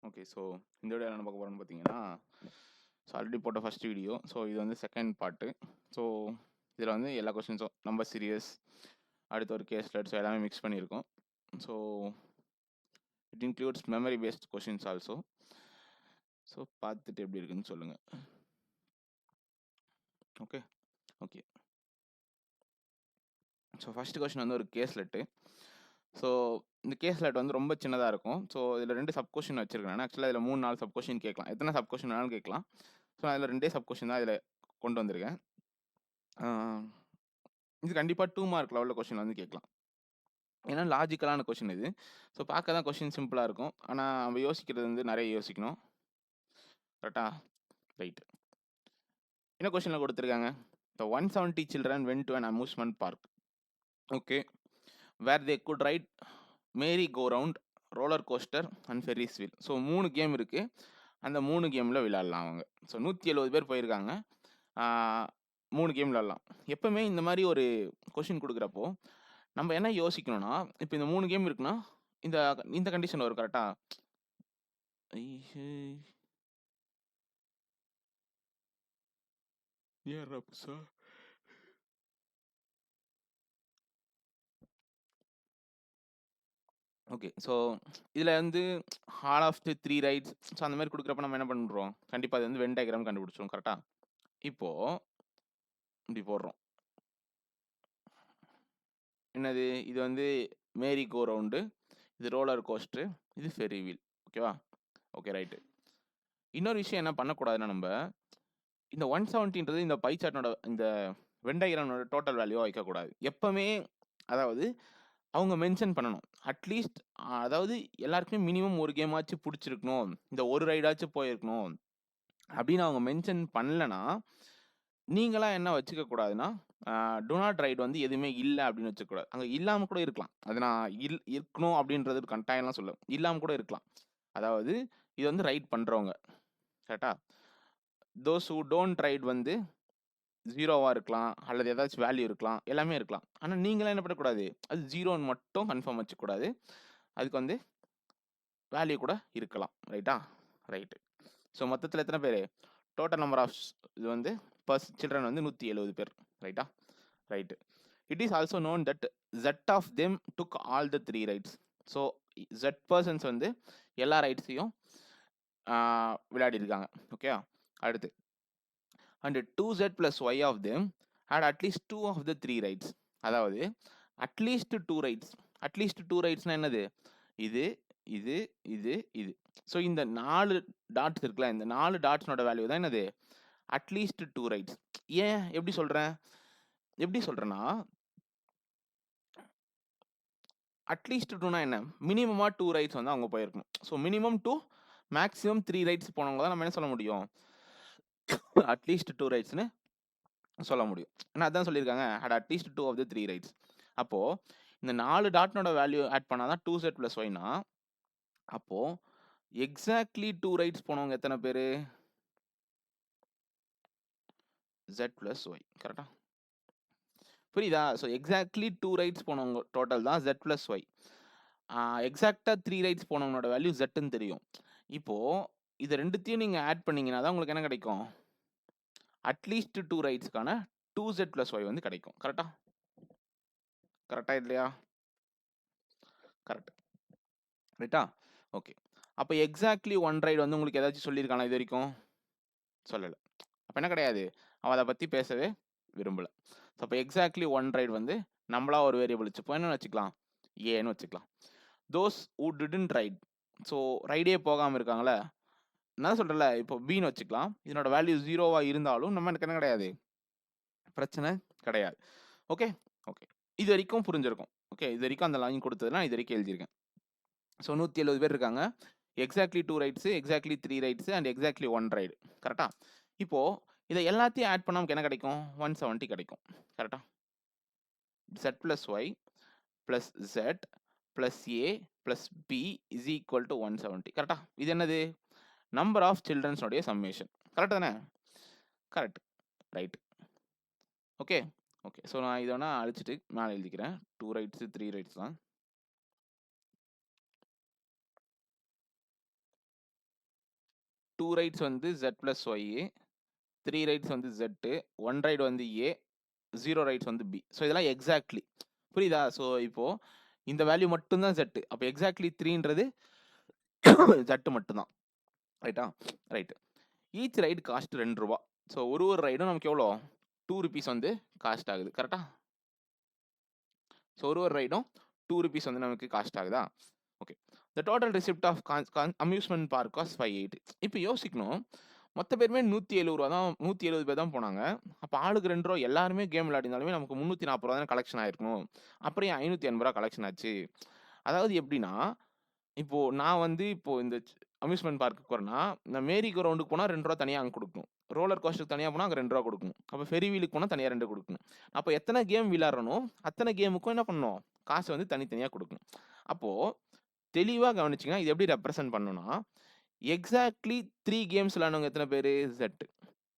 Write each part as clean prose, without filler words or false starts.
Okay. So இந்த வீடியோல என்ன பார்க்க போறோம்னு பார்த்தீங்கன்னா, ஆல்ரெடி போட்ட ஃபர்ஸ்ட் வீடியோ. ஸோ இது வந்து செகண்ட் பார்ட்டு. ஸோ இதில் வந்து எல்லா கொஸ்டின்ஸும் நம்பர் சீரியஸ், அடுத்து ஒரு கேஸ் ஸ்டடி, ஸோ எல்லாமே மிக்ஸ் பண்ணியிருக்கோம். So it includes memory paste questions also. So பார்த்துட்டு எப்படி இருக்குன்னு சொல்லுங்கள். Okay okay. So first question வந்து ஒரு கேஸ் லெட்டு. ஸோ இந்த கேஸ் லெட் வந்து ரொம்ப சின்னதாக இருக்கும். ஸோ இதில் 2 சப் கொஸ்டின் வச்சிருக்கேன். ஆக்சுவலாக இதில் 3-4 சப் கொஸ்டின் கேட்கலாம். எத்தனை சப் கொஸ்டின் வேணாலும் கேட்கலாம். ஸோ அதில் 2 சப் கொஸ்டின் தான் இதில் கொண்டு வந்திருக்கேன். இது கண்டிப்பாக 2 மார்க் லெவலில் கொஸ்டின் வந்து கேட்கலாம். ஏன்னா லாஜிக்கலான கொஸ்டின் இது. ஸோ பார்க்க தான் கொஸ்டின் சிம்பிளாக இருக்கும். ஆனால் நம்ம யோசிக்கிறது வந்து நிறைய யோசிக்கணும். கரெக்டா? ரைட்டு. என்ன கொஸ்டினில் கொடுத்துருக்காங்க? The 170 children went to an amusement park. Okay. Where they could ride merry-go-round, roller coaster and Ferris wheel. So 3 game இருக்குது. அந்த 3 கேமில் விளையாடலாம் அவங்க. ஸோ 170 பேர் போயிருக்காங்க. 3 கேம் விளையாடலாம். எப்பவுமே இந்த மாதிரி ஒரு கொஸ்டின் கொடுக்குறப்போ நம்ம என்ன யோசிக்கணும்னா, இப்போ இந்த 3 கேம் இருக்குன்னா இந்த இந்த கண்டிஷன் வரும். கரெக்டா? ஓகே. ஸோ இதில் வந்து all of the 3 rides, so அந்த மாதிரி கொடுக்குறப்ப நம்ம என்ன பண்ணுறோம்? கண்டிப்பாக அது வந்து வென் டயக்ராம் கண்டுபிடிச்சிரும். கரெக்டா? இப்போது இப்படி போடுறோம். என்னது? இது வந்து மேரி கோ ரவுண்டு, இது ரோலர் கோஸ்ட்ரு, இது ஃபெரி வீல். ஓகேவா? Okay right. இன்னொரு விஷயம் என்ன பண்ணக்கூடாதுன்னா, நம்ம இந்த 170ன்றது இந்த பை சார்ட்னோட இந்த வென் டயக்ராமோட டோட்டல் வேல்யூவாக வைக்கக்கூடாது. எப்பவுமே அதாவது அவங்க மென்ஷன் பண்ணணும். அட்லீஸ்ட் அதாவது எல்லாருக்குமே மினிமம் ஒரு கேமாச்சும் பிடிச்சிருக்கணும், இந்த ஒரு ரைடாச்சும் போயிருக்கணும் அப்படின்னு அவங்க மென்ஷன் பண்ணலன்னா, நீங்களா என்ன வச்சுக்க கூடாதுன்னா, டூ நாட் ரைட் வந்து எதுவுமே இல்லை அப்படின்னு வச்சுக்கூடாது. அங்கே இல்லாமல் கூட இருக்கலாம். அது நான் இருக்கணும் அப்படின்றது கட்டாயம்லாம் சொல்ல, இல்லாமல் கூட இருக்கலாம். அதாவது இது வந்து ரைட் பண்ணுறவங்க. கரெக்டா? தோஸ் ஹூ டோன்ட் ரைட் வந்து 0வா இருக்கலாம், அல்லது ஏதாச்சும் வேல்யூ இருக்கலாம், எல்லாமே இருக்கலாம். ஆனால் நீங்களாம் என்ன பண்ணக்கூடாது? அது 0ன்னு மட்டும் கன்ஃபார்ம் வச்சுக்கூடாது. அதுக்கு வந்து வேல்யூ கூட இருக்கலாம். ரைட்டா? ரைட்டு. ஸோ மொத்தத்தில் எத்தனை பேர்? டோட்டல் நம்பர் ஆஃப் இது வந்து சில்ட்ரன் வந்து 170 பேர். ரைட்டா? Right. It is also known that Z of them took all the 3 rides. So Z persons வந்து எல்லா ரைட்ஸையும் விளையாடி இருக்காங்க. ஓகே. அடுத்து and 2Z + Y of them had at least 2 of the 3 rides. அதாவது அட்லீஸ்ட் 2 ரைட்ஸ். அட்லீஸ்ட் 2 ரைட்ஸ்னா என்னது? இது இது இது இது. ஸோ இந்த 4 டாட்ஸ் இருக்குல்ல, இந்த 4 டாட்ஸ்னோட வேல்யூ தான் என்னது? At least 2 rides. ஏன் எப்படி சொல்கிறேன்? எப்படி சொல்கிறேன்னா, அட்லீஸ்ட் 2னா என்ன? மினிமமாக 2 ரைட்ஸ் வந்து அவங்க போயிருக்கணும். ஸோ மினிமம் 2, மேக்ஸிமம் 3 ரைட்ஸ் போனவங்க தான் நம்ம என்ன சொல்ல முடியும்? அட்லீஸ்ட் 2 ரைட்ஸ்னு சொல்ல முடியும். ஏன்னா அதான் சொல்லியிருக்காங்க, had at least 2 of the 3 rides. அப்போது இந்த 4 டாட்னோட வேல்யூ ஆட் பண்ணால் தான் 2Z + Yனா, அப்போது எக்ஸாக்ட்லி 2 ரைட்ஸ் போனவங்க எத்தனை பேர்? Z + Y. கரெக்டா? புரியுதா? ஸோ எக்ஸாக்ட்லி 2 ரைட்ஸ் போனவங்க டோட்டல் தான் Z + Y. எக்ஸாக்டாக 3 ரைட்ஸ் போனவங்களோட வேல்யூ Zன்னு தெரியும். இப்போது இது ரெண்டுத்தையும் நீங்கள் ஆட் பண்ணிங்கன்னா தான் உங்களுக்கு என்ன கிடைக்கும்? அட்லீஸ்ட் 2 ரைட்ஸ்க்கான 2Z + Y வந்து கிடைக்கும். கரெக்டா? கரெக்டா இல்லையா? கரெக்ட். ரைட்டா? ஓகே. அப்போ எக்ஸாக்ட்லி 1 ரைட் வந்து உங்களுக்கு ஏதாச்சும் சொல்லியிருக்கானா இது வரைக்கும்? சொல்லலை. அப்போ என்ன கிடையாது? அவன் அதை பற்றி பேசவே விரும்பலை. ஸோ அப்போ எக்ஸாக்ட்லி 1 ரைட் வந்து நம்மளா ஒரு வேரியபிள் வச்சுப்போம். என்னென்னு வச்சுக்கலாம்? ஏன்னு வச்சுக்கலாம். Those who didn't right, so ரைடே போகாமல் இருக்காங்களே, நான் சொல்கிறேன்ல, இப்போ பின்னு வச்சுக்கலாம். இதனோட வேல்யூ 0வா இருந்தாலும் நம்ம எனக்கு என்ன கிடையாது? பிரச்சனை கிடையாது. Okay okay. இது வரைக்கும் புரிஞ்சிருக்கும். ஓகே, இது வரைக்கும் அந்த லைன் கொடுத்ததுனா இது வரைக்கும் எழுதியிருக்கேன். ஸோ 170 பேர் இருக்காங்க. Exactly 2 rides, exactly 3 rides and exactly 1 ride. கரெக்டா? இப்போது இதை எல்லாத்தையும் ஆட் பண்ணால் நமக்கு என்ன கிடைக்கும்? 170 கிடைக்கும். கரெக்டா? Z + Y + Z + A + B is equal to 170. கரெக்டா? இது என்னது? நம்பர் ஆஃப் சில்ட்ரன்ஸோடைய சம்மேஷன். கரெக்ட் தானே? Correct. Right. Okay okay. So நான் இதை வேணால் அழிச்சிட்டு மேலே எழுதிக்கிறேன். 2 ரைட்ஸு 3 ரைட்ஸ் தான். 2 ரைட்ஸ் வந்து z plus y, 3 ரைட்ஸ் வந்து z, 1 ரைட் வந்து a, 0 ரைட்ஸ் வந்து b. ஸோ இதெல்லாம் எக்ஸாக்ட்லி புரியுதா? ஸோ இப்போ இந்த வேல்யூ மட்டும்தான் z. அப்போ எக்ஸாக்ட்லி 3ன்றது z மட்டும்தான். ரைட்டா? ரைட். ஈச் ரைடு காஸ்ட் 2 ரூபா. ஸோ ஒரு ரைடும் நமக்கு எவ்வளோ 2 ருபீஸ் வந்து காஸ்ட் ஆகுது. கரெக்டா? ஸோ ஒரு ரைடும் 2 ருபீஸ் வந்து நமக்கு காஸ்ட் ஆகுதா? Okay. The total receipt of amusement park cost 580. இப்போ யோசிக்கணும், மொத்த பேருமே 170 ரூபா தான், 170 பேர் தான் போனாங்க. அப்போ ஆளுக்கு 2 ரூபா எல்லாருமே கேம் விளையாடினாலுமே நமக்கு 340 ரூபா தானே கலெக்ஷன் ஆயிருக்கணும். அப்புறம் 580 ரூபா கலெக்ஷன் ஆச்சு. அதாவது எப்படின்னா, இப்போ நான் வந்து இப்போ இந்த அம்யூஸ்மெண்ட் பார்க்குக்கு போறேன்னா, நான் மேரிகோ ரவுண்டுக்கு போனால் 2 ரூபா தனியாக அங்கே கொடுக்கணும். ரோலர் கோஸ்டருக்கு தனியாக போனால் அங்கே 2 ரூபா கொடுக்கணும். அப்போ ஃபெரி வீலுக்கு போனால் தனியாக 2 கொடுக்கணும். அப்போ எத்தனை கேம் விளையாடுறனோ அத்தனை கேமுக்கும் என்ன பண்ணணும், காசு வந்து தனித்தனியாக கொடுக்கணும். அப்போது தெளிவாக கவனிச்சிங்கன்னா இது எப்படி ரெப்ரசன்ட் பண்ணணும்னா, எக்ஸாக்ட்லி 3 கேம்ஸ் விளையாடுனவங்க எத்தனை பேர், Z.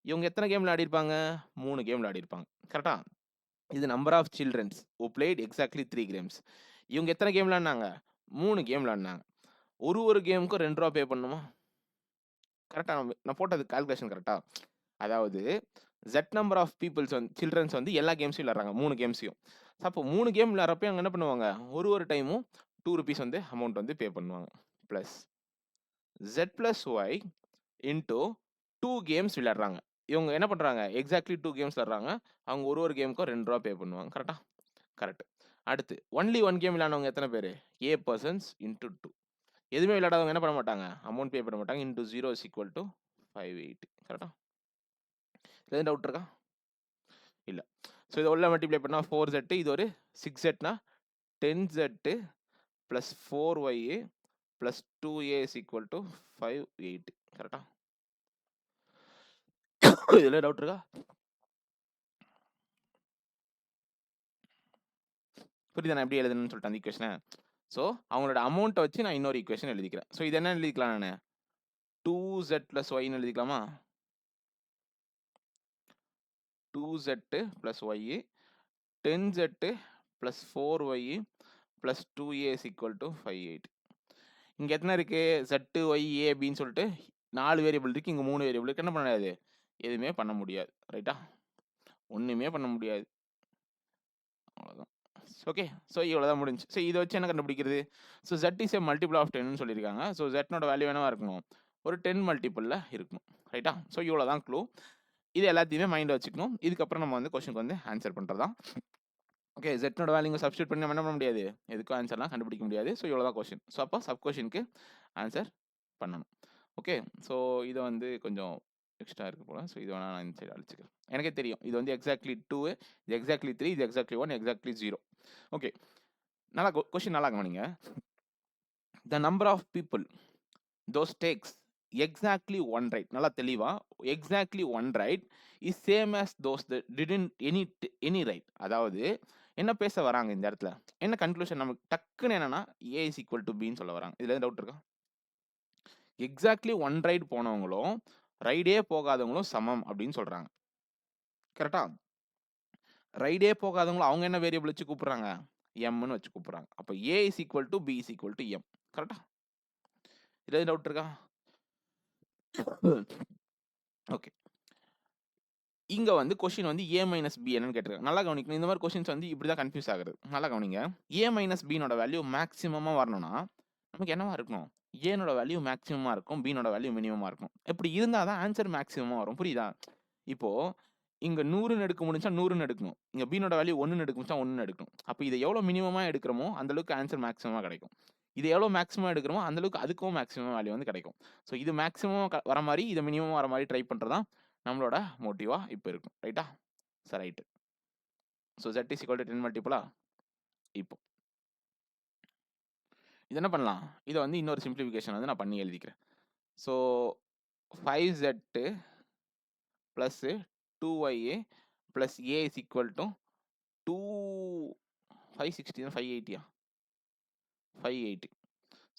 இவங்க எத்தனை கேம் விளையாடிருப்பாங்க, 3 கேம் விளையாடிருப்பாங்க. கரெக்டா? இது number of childrens who played exactly 3 games. இவங்க எத்தனை கேம் விளையாடினாங்க, 3 கேம் விளையாடினாங்க. ஒரு கேமுக்கும் 2 ரூபா பே பண்ணணுமா? கரெக்டா? நான் போட்டது கால்குலேஷன் கரெக்டா? அதாவது Z நம்பர் ஆஃப் பீப்புள்ஸ் வந்து சில்ட்ரன்ஸ் வந்து எல்லா கேம்ஸையும் விளையாடுறாங்க, 3 கேம்ஸையும். அப்போ 3 கேம் விளையாடுறப்ப அவங்க என்ன பண்ணுவாங்க, ஒரு டைமும் 2 ருபீஸ் வந்து அமௌண்ட் வந்து பே பண்ணுவாங்க. Plus Z plus Y into 2 games விளையாடுறாங்க. இவங்க என்ன பண்ணுறாங்க, எக்ஸாக்ட்லி 2 கேம்ஸ் விளையாடுறாங்க. அவங்க ஒரு கேமுக்கும் 2 ரூபா பே பண்ணுவாங்க. கரெக்டா? கரெக்ட். அடுத்து ஒன்லி 1 கேம் விளையாடுறவங்க எத்தனை பேர், A persons இன்டூ 2. எதுவுமே விளையாடாதவங்க என்ன பண்ண மாட்டாங்க, அமௌண்ட் பே பண்ண மாட்டாங்க. Into 0 is equal to 580. கரெக்டா? எதுவும் டவுட் இருக்கா? இல்லை. ஸோ இதை உள்ள மல்டிப்ளை பண்ணால் 4Z, இது ஒரு 6Zனா 10Z plus 4Y plus 2A is equal to 580. கரெக்டா? இதில் டவுட் இருக்கா? புரியுதா நான் எப்படி எழுதுன்னு சொல்லிட்டு அந்த ஈக்குவேஷனை? ஸோ அவங்களோட அமௌண்ட்டை வச்சு நான் இன்னொரு ஈக்குவேஷன் எழுதிக்கிறேன். ஸோ இது என்ன எழுதிக்கலாம், நான் 2Z ப்ளஸ் ஒய்ன்னு எழுதிக்கலாமா? 2Z plus Y, 10Z plus 4Y plus 2A is equal to 580. இங்கே எத்தனை இருக்குது, Z, Y, A, Bன்னு சொல்லிட்டு 4 வேரியபிள் இருக்குது. இங்கே 3 வேரியபிள் இருக்குது. என்ன பண்ண முடியாது, எதுவுமே பண்ண முடியாது. ரைட்டா? ஒன்றுமே பண்ண முடியாது. அவ்வளோதான். ஓகே. ஸோ இவ்வளோ தான் முடிஞ்சு. ஸோ இதை வச்சு என்ன கண்டுபிடிக்கிறது, so Z is a multiple of 10ன்னு சொல்லியிருக்காங்க. ஸோ Z-நோட வேல்யூ என்னவா இருக்கணும், ஒரு 10 மல்டிபிளில் இருக்கணும். ரைட்டா? ஸோ இவ்வளோ தான் க்ளூ. இது எல்லாத்தையுமே மைண்டில் வச்சுக்கணும். இதுக்கப்புறம் நம்ம வந்து கொஸ்டினுக்கு வந்து ஆன்சர் பண்ணுறதா. ஓகே. Z-நோட வேல்யூங்க சப்ஸ்டியூட் பண்ணி நம்ம என்ன பண்ண முடியாது, எதுக்கும் ஆன்சர்லாம் கண்டுபிடிக்க முடியாது. ஸோ இவ்வளோ தான் கொஸ்டின். ஸோ அப்போ சப் கொஸ்டினுக்கு ஆன்சர் பண்ணணும். ஓகே. ஸோ இதை வந்து கொஞ்சம் எக்ஸ்ட்ரா இருக்கு போல. ஸோ இது வேணால் நான் இந்த சைடு அழிச்சிக்கிறேன். எனக்கே தெரியும் இது வந்து எக்ஸாக்ட்லி 2, இது எக்ஸாக்ட்லி 3, இது எக்ஸாக்ட்லி 1, எக்ஸாக்ட்லி 0. ஓகே. நல்லா கொஸ்டின் நல்லா கவனிங்க. The number of people those takes exactly 1 right, நல்லா தெளிவா, exactly 1 right is same as those didn't any right. அதாவது என்ன பேச வராங்க இந்த இடத்துல, என்ன கன்க்ளூஷன் நமக்கு டக்குன்னு என்னன்னா A is equal to Bன்னு சொல்ல வராங்க. இதுல டவுட் இருக்கா? எக்ஸாக்ட்லி 1 ரைட் போனவங்களும் ரைடே போகாதவங்களும் சமம் அப்படின்னு சொல்றாங்க. கரெக்டா? ரைடே போகாதவங்களும் அவங்க என்ன வேரியபிள் வச்சு கூப்பிடுறாங்க, எம்னு வச்சு கூப்பிடுறாங்க. அப்போ A is equal to B is equal to M. கரெக்டா? இதுல டவுட் இருக்கா? ஓகே. இங்க வந்து கொஸ்டின் வந்து A மைனஸ் B என்னன்னு கேட்டிருக்காங்க. நல்லா கவனிக்கணும். இந்த மாதிரி கொஸ்டின்ஸ் வந்து இப்படி தான் கன்ஃபியூஸ் ஆகுது. நல்லா கவனிங்க. A மைனஸ் B-நோட வேல்யூ மேக்ஸிமமாக வரணும்னா நமக்கு என்னவா இருக்கணும், A-நோட வேல்யூ மேக்ஸிமமாக இருக்கும், B-நோட வேல்யூ மினிமமாக இருக்கும். இப்படி இருந்தால் தான் ஆன்சர் மேக்ஸிமமாக வரும். புரியுதா? இப்போ இங்கே 100ன்னு எடுக்க முடிஞ்சா 100ன்னு எடுக்கணும். இங்கே B-நோட வேல்யூ 1ன்னு எடுக்க முடிஞ்சா 1ன்னு எடுக்கணும். அப்போ இதை எவ்வளோ மினிமமாக எடுக்கிறோமோ அந்தளவுக்கு ஆன்சர் மேக்ஸிமமாக கிடைக்கும். இது எவ்வளோ மேக்ஸிமம் எடுக்கிறோமோ அந்தளவுக்கு அதுக்கும் மேக்ஸிமம் வேல்யூ வந்து கிடைக்கும். ஸோ இது மேக்ஸிமம் வர மாதிரி, இது மினிமம் வர மாதிரி ட்ரை பண்ணுறது தான் நம்மளோட மோட்டிவா இப்போ இருக்கும். ரைட்டா? Sir right. So Z is equal to 10 மல்டிபிளா? இப்போ இது என்ன பண்ணலாம், இதை வந்து இன்னொரு சிம்பிளிஃபிகேஷன் வந்து நான் பண்ணி எழுதிக்கிறேன். So 5Z plus 2YA plus A is equal to 560 580 580.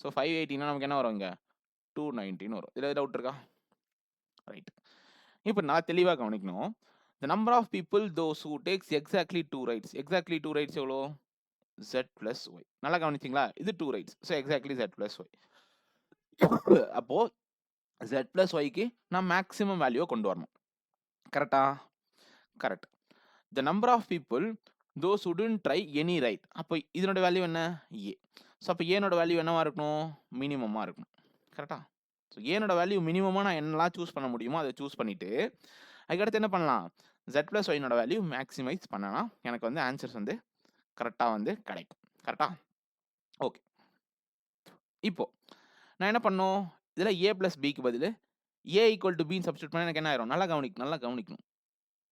So 580னா நமக்கு என்ன வரும், இங்கே 290 வரும். இதில் டவுட் இருக்கா? ரைட். இப்போ நான் தெளிவாக கவனிக்கணும். The number of people those who takes exactly 2 rides. Exactly 2 rides எவ்வளோ, Z ப்ளஸ் ஒய். நல்லா கவனிச்சிங்களா? இது 2 rides. So exactly Z plus Y. அப்போது z plus yக்கு நான் மேக்ஸிமம் வேல்யூவை கொண்டு வரணும். கரெக்டா? Correct. The number of people those who don't try any ride. அப்போ இதனோட வேல்யூ என்ன? ஏ. ஸோ அப்போ ஏனோட வேல்யூ என்னவா இருக்கணும்? மினிமமாக இருக்கணும். கரெக்டா? ஸோ ஏனோட வேல்யூ மினிமமாக நான் என்னெல்லாம் சூஸ் பண்ண முடியுமோ அதை சூஸ் பண்ணிவிட்டு அதுக்கடுத்து என்ன பண்ணலாம்? z plus yனோட வேல்யூ மேக்ஸிமைஸ் பண்ணனா எனக்கு வந்து ஆன்சர்ஸ் வந்து கரெக்டாக வந்து கிடைக்கும். கரெக்டா? ஓகே. இப்போ நான் என்ன பண்ணணும்? இதில் a plus bக்கு பதில் a equal to bன்னு சப்ஸ்டியூட் பண்ணால் எனக்கு என்ன ஆயிரும்? நல்லா கவனிக்கணும்.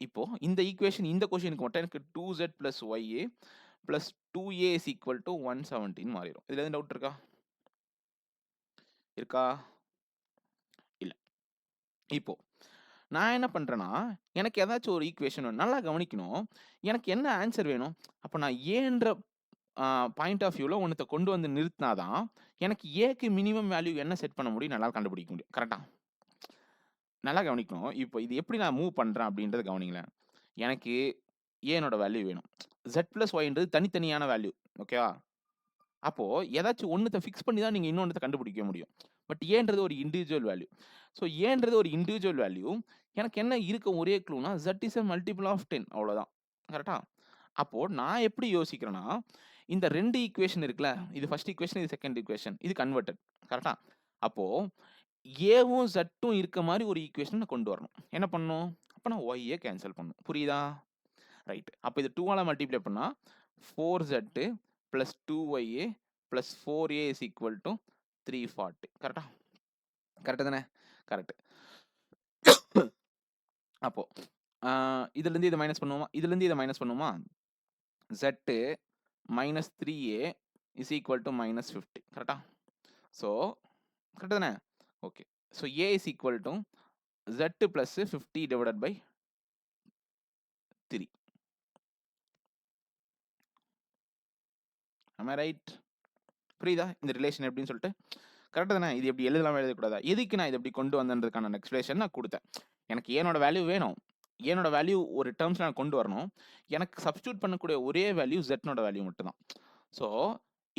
இப்போ இந்த ஈக்குவேஷன் இந்த கொஷினுக்கு மட்டும் எனக்கு 2z plus ya plus 2a is equal to 170 மாறிடும். இதுல எதுவும் டவுட் இருக்கா? இல்ல. இப்போ நான் என்ன பண்றேன்னா, எனக்கு ஏதாச்சும் ஒரு ஈக்குவேஷன் நல்லா கவனிக்கணும். எனக்கு என்ன ஆன்சர் வேணும்? அப்ப நான் ஏன்ற பாயிண்ட் ஆஃப் வியூல ஒன்னத்த கொண்டு வந்து நிறுத்தினா தான் எனக்கு ஏக்கு மினிமம் வேல்யூ என்ன செட் பண்ண முடியும் நல்லா கண்டுபிடிக்க முடியும். கரெக்டா? நல்லா கவனிக்கணும். இப்போ இது எப்படி நான் மூவ் பண்றேன் அப்படின்றத கவனிங்களேன். எனக்கு ஏனோட வேல்யூ வேணும். z plus yன்றது தனித்தனியான வேல்யூ. ஓகேவா? அப்போ ஏதாச்சும் ஒன்னத்த ஃபிக்ஸ் பண்ணி தான் நீங்க இன்னொன்னத்த கண்டுபிடிக்க முடியும். பட் ஏன்றது ஒரு இண்டிவிஜுவல் வேல்யூ. ஸோ ஏன்றது ஒரு இண்டிவிஜுவல் வேல்யூ. எனக்கு என்ன இருக்க ஒரே க்ளூனா z is a multiple of 10 அவ்வளோதான். கரெக்டா? அப்போ நான் எப்படி யோசிக்கிறேன்னா, இந்த 2 ஈக்குவேஷன் இருக்குல்ல, இது ஃபர்ஸ்ட் ஈக்குவேஷன், இது செகண்ட் ஈக்குவேஷன். இது கன்வெர்ட்டட். கரெக்டா? அப்போ ஏவும் ஜட்டும் இருக்க மாதிரி ஒரு ஈக்குவேஷன் நான் கொண்டு வரணும். என்ன பண்ணணும்? அப்போ நான் ஒய்யை கேன்சல் பண்ணணும். புரியுதா? ரைட். அப்போ இது 2ஆல் மல்டிப்ளை பண்ணால் 4z plus 2ya plus 4a is equal to 340. கரெக்டா? கரெக்டு தானே? கரெக்ட். அப்போ இதுலேருந்து இதை மைனஸ் பண்ணுவோமா? இதுலேருந்து இதை மைனஸ் பண்ணுவோமா? z minus 3a is equal to minus 50. கரெக்டா? ஸோ கரெக்டு தானே? Okay. So a is equal to z plus 50 divided by 3. Am I right? புரியுதா இந்த ரிலேஷன் எப்படின்னு சொல்லிட்டு? கரெக்டாக தானே? இது எப்படி எழுதக்கூடாதா? எதுக்கு நான் இது எப்படி கொண்டு வந்ததுக்கான எக்ஸ்பிளேஷன் நான் கொடுத்தேன். எனக்கு ஏனோட வேல்யூ வேணும். ஏனோட வேல்யூ ஒரு டேர்ம்ஸ் நான் கொண்டு வரணும். எனக்கு சப்ஸ்டியூட் பண்ணக்கூடிய ஒரே வேல்யூ ஜெட்னோட வேல்யூ மட்டும்தான். ஸோ